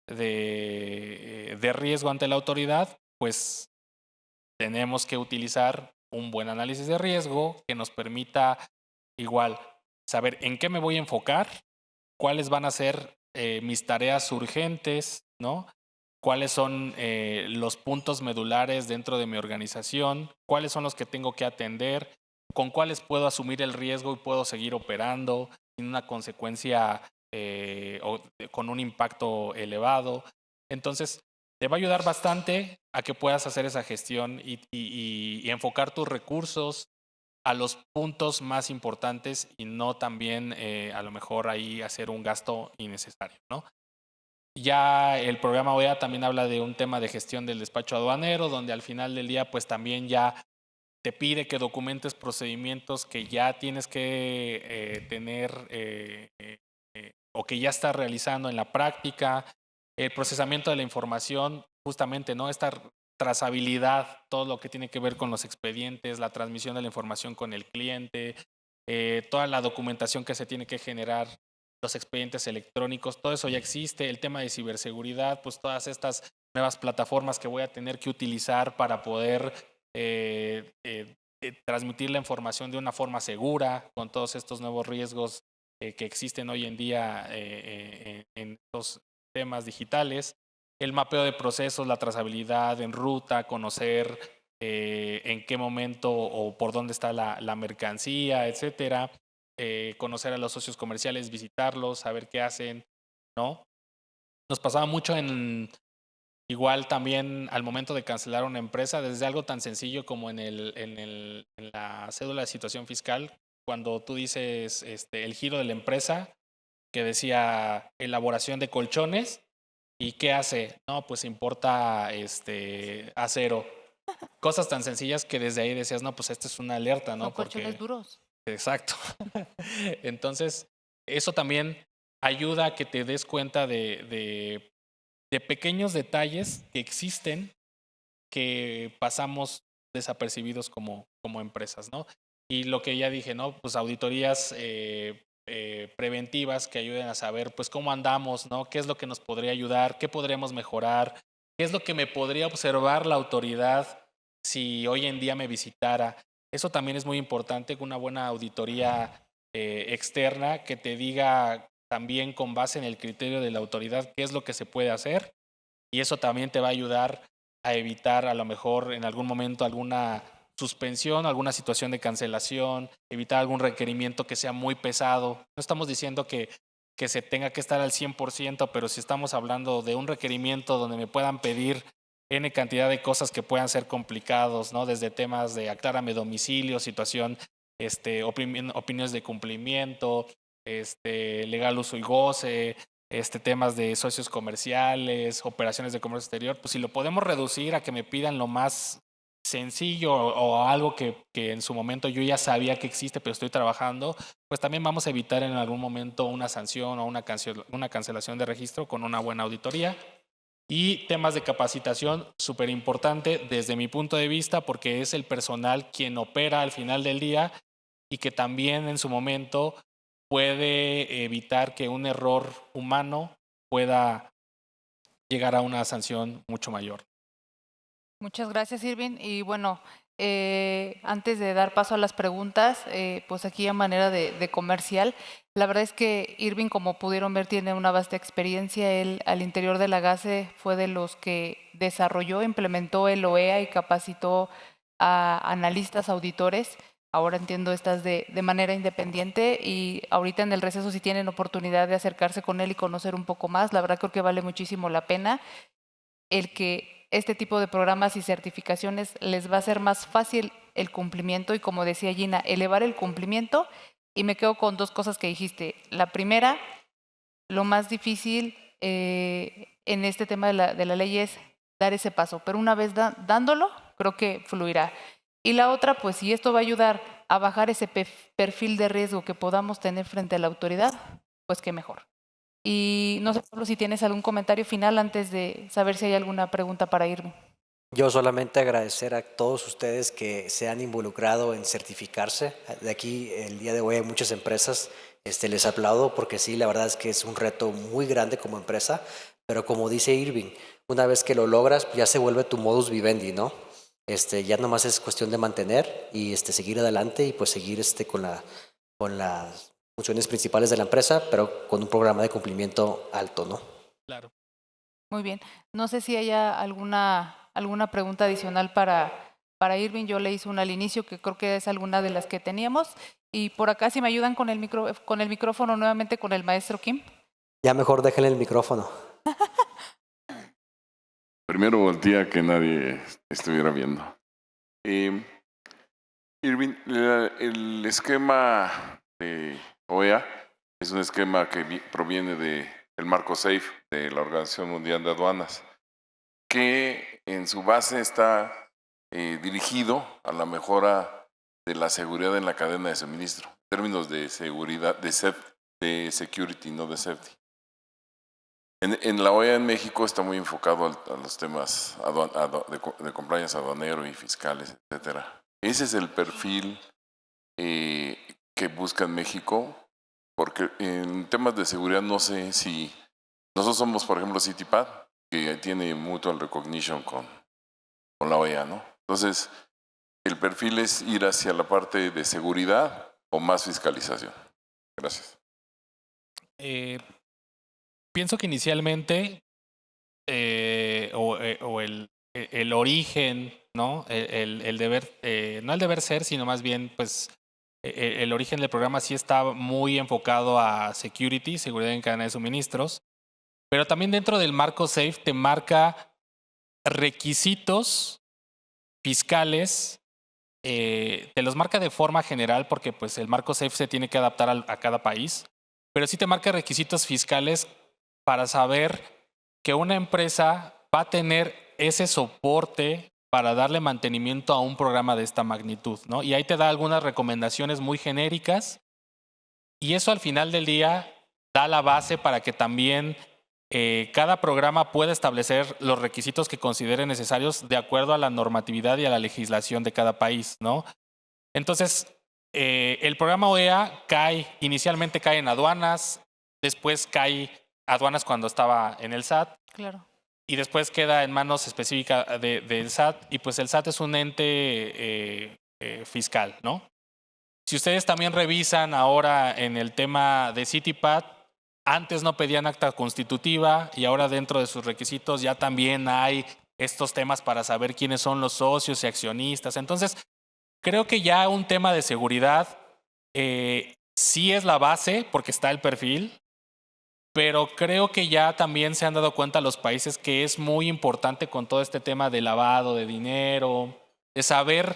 de riesgo ante la autoridad, pues tenemos que utilizar un buen análisis de riesgo que nos permita igual saber en qué me voy a enfocar, cuáles van a ser mis tareas urgentes, ¿no? Cuáles son los puntos medulares dentro de mi organización, cuáles son los que tengo que atender, con cuáles puedo asumir el riesgo y puedo seguir operando sin una consecuencia o con un impacto elevado. Entonces, te va a ayudar bastante a que puedas hacer esa gestión y enfocar tus recursos a los puntos más importantes y no también a lo mejor ahí hacer un gasto innecesario, ¿no? Ya el programa OEA también habla de un tema de gestión del despacho aduanero, donde al final del día pues también ya te pide que documentes procedimientos que ya tienes que tener o que ya estás realizando en la práctica, el procesamiento de la información, justamente, ¿no? Esta trazabilidad, todo lo que tiene que ver con los expedientes, la transmisión de la información con el cliente, toda la documentación que se tiene que generar, los expedientes electrónicos, todo eso ya existe, el tema de ciberseguridad, pues todas estas nuevas plataformas que voy a tener que utilizar para poder transmitir la información de una forma segura con todos estos nuevos riesgos que existen hoy en día en estos temas digitales, el mapeo de procesos, la trazabilidad en ruta, conocer en qué momento o por dónde está la mercancía, etcétera, conocer a los socios comerciales, visitarlos, saber qué hacen, ¿no? Nos pasaba mucho Igual también al momento de cancelar una empresa, desde algo tan sencillo como en la cédula de situación fiscal, cuando tú dices el giro de la empresa, que decía elaboración de colchones, ¿y qué hace? No, pues importa acero. Cosas tan sencillas que desde ahí decías, no, pues esta es una alerta, No, ¿no? colchones Porque, duros. exacto. Entonces, eso también ayuda a que te des cuenta de pequeños detalles que existen que pasamos desapercibidos como empresas, ¿no? Y lo que ya dije, ¿no? Pues auditorías preventivas que ayuden a saber, pues, cómo andamos, ¿no? ¿Qué es lo que nos podría ayudar? ¿Qué podríamos mejorar? ¿Qué es lo que me podría observar la autoridad si hoy en día me visitara? Eso también es muy importante, una buena auditoría externa que te diga también con base en el criterio de la autoridad qué es lo que se puede hacer, y eso también te va a ayudar a evitar a lo mejor en algún momento alguna suspensión, alguna situación de cancelación, evitar algún requerimiento que sea muy pesado. No estamos diciendo que se tenga que estar al 100%, pero si estamos hablando de un requerimiento donde me puedan pedir N cantidad de cosas que puedan ser complicados, ¿no? Desde temas de aclárame domicilio, situación, opiniones de cumplimiento, legal uso y goce, temas de socios comerciales, operaciones de comercio exterior, pues si lo podemos reducir a que me pidan lo más sencillo o algo que en su momento yo ya sabía que existe, pero estoy trabajando, pues también vamos a evitar en algún momento una sanción o una cancelación de registro con una buena auditoría. Y temas de capacitación, súper importante desde mi punto de vista, porque es el personal quien opera al final del día y que también en su momento puede evitar que un error humano pueda llegar a una sanción mucho mayor. Muchas gracias, Irving. Y bueno, antes de dar paso a las preguntas, pues aquí a manera de comercial, la verdad es que Irving, como pudieron ver, tiene una vasta experiencia. Él al interior de la GASE fue de los que desarrolló, implementó el OEA y capacitó a analistas, auditores. Ahora entiendo estás de manera independiente y ahorita en el receso si tienen oportunidad de acercarse con él y conocer un poco más, la verdad creo que vale muchísimo la pena el que este tipo de programas y certificaciones les va a hacer más fácil el cumplimiento y, como decía Gina, elevar el cumplimiento. Y me quedo con dos cosas que dijiste. La primera, lo más difícil en este tema de la ley es dar ese paso, pero una vez dándolo, creo que fluirá. Y la otra, pues si esto va a ayudar a bajar ese perfil de riesgo que podamos tener frente a la autoridad, pues qué mejor. Y no sé, Pablo, si tienes algún comentario final antes de saber si hay alguna pregunta para irme. Yo solamente agradecer a todos ustedes que se han involucrado en certificarse. De aquí, el día de hoy, hay muchas empresas. Les aplaudo porque sí, la verdad es que es un reto muy grande como empresa, pero como dice Irving, una vez que lo logras, ya se vuelve tu modus vivendi, ¿no? Ya nomás es cuestión de mantener y seguir adelante y pues seguir con las funciones principales de la empresa, pero con un programa de cumplimiento alto, ¿no? Claro. Muy bien. No sé si haya alguna pregunta adicional para Irving. Yo le hice una al inicio que creo que es alguna de las que teníamos. Y por acá, si me ayudan con el micrófono nuevamente con el maestro Kim. Ya mejor déjenle el micrófono. Primero voltea que nadie estuviera viendo. Irving, el esquema de OEA es un esquema que proviene del marco SAFE de la Organización Mundial de Aduanas, que en su base está dirigido a la mejora de la seguridad en la cadena de suministro, en términos de seguridad, de security, no de safety. En la OEA en México está muy enfocado a los temas de compliance aduanero y fiscales, etcétera. Ese es el perfil que busca en México, porque en temas de seguridad no sé si nosotros somos, por ejemplo, CityPad, que tiene Mutual Recognition con la OEA, ¿no? Entonces, el perfil es ir hacia la parte de seguridad o más fiscalización. Gracias. Pienso que inicialmente el origen, ¿no? El deber, no el deber ser, sino más bien, pues, el origen del programa sí está muy enfocado a security, seguridad en cadena de suministros, pero también dentro del marco SAFE te marca requisitos fiscales te los marca de forma general porque pues el marco SAFE se tiene que adaptar a cada país, pero sí te marca requisitos fiscales para saber que una empresa va a tener ese soporte para darle mantenimiento a un programa de esta magnitud, ¿no? Y ahí te da algunas recomendaciones muy genéricas y eso al final del día da la base para que también cada programa pueda establecer los requisitos que considere necesarios de acuerdo a la normatividad y a la legislación de cada país, ¿no? Entonces, el programa OEA inicialmente cae en aduanas, después cae aduanas cuando estaba en el SAT, Claro. y después queda en manos específicas del SAT, y pues el SAT es un ente fiscal, ¿no? Si ustedes también revisan ahora en el tema de CityPad, antes no pedían acta constitutiva y ahora dentro de sus requisitos ya también hay estos temas para saber quiénes son los socios y accionistas. Entonces, creo que ya un tema de seguridad sí es la base porque está el perfil, pero creo que ya también se han dado cuenta los países que es muy importante con todo este tema de lavado de dinero, de saber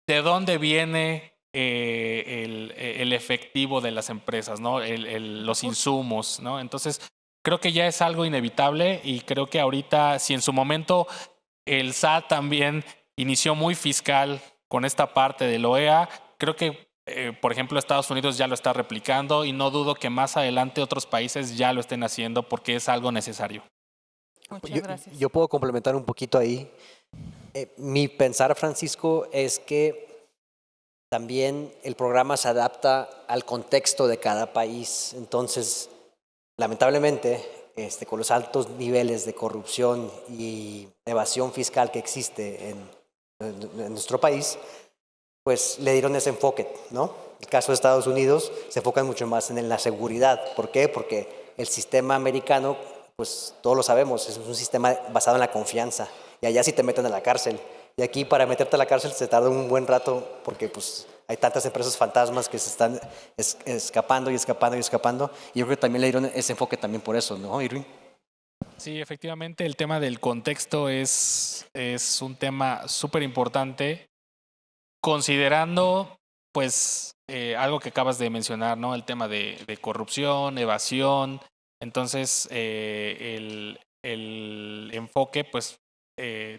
de dónde viene el efectivo de las empresas, ¿no? Los insumos, ¿no? Entonces, creo que ya es algo inevitable y creo que ahorita, si en su momento el SAT también inició muy fiscal con esta parte del OEA, creo que, por ejemplo, Estados Unidos ya lo está replicando y no dudo que más adelante otros países ya lo estén haciendo porque es algo necesario. Muchas gracias. Yo puedo complementar un poquito ahí. Mi pensar, Francisco, es que también el programa se adapta al contexto de cada país. Entonces, lamentablemente, con los altos niveles de corrupción y evasión fiscal que existe en nuestro país, pues le dieron ese enfoque, ¿no? El caso de Estados Unidos se enfoca mucho más en la seguridad. ¿Por qué? Porque el sistema americano, pues todos lo sabemos, es un sistema basado en la confianza. Y allá sí te meten a la cárcel. Y aquí para meterte a la cárcel se tarda un buen rato porque pues hay tantas empresas fantasmas que se están escapando y escapando y escapando. Y yo creo que también le dieron ese enfoque también por eso, ¿no, Irving? Sí, efectivamente, el tema del contexto es un tema súper importante, considerando, pues, algo que acabas de mencionar, ¿no? El tema de corrupción, evasión. Entonces, el enfoque, pues,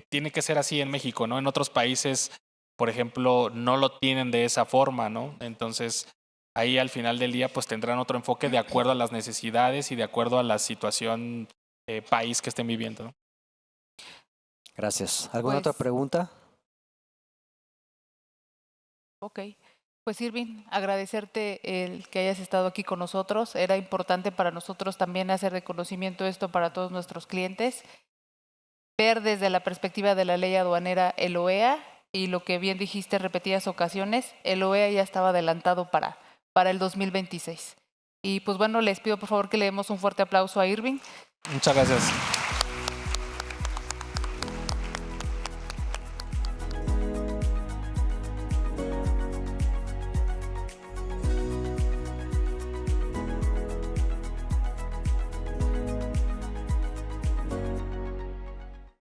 tiene que ser así en México, ¿no? En otros países, por ejemplo, no lo tienen de esa forma, ¿no? Entonces, ahí al final del día, pues, tendrán otro enfoque de acuerdo a las necesidades y de acuerdo a la situación país que estén viviendo, ¿no? Gracias. ¿Alguna otra pregunta? Ok. Pues Irving, agradecerte el que hayas estado aquí con nosotros. Era importante para nosotros también hacer reconocimiento de esto para todos nuestros clientes. Ver desde la perspectiva de la ley aduanera el OEA y lo que bien dijiste en repetidas ocasiones, el OEA ya estaba adelantado para el 2026. Y pues bueno, les pido por favor que le demos un fuerte aplauso a Irving. Muchas gracias.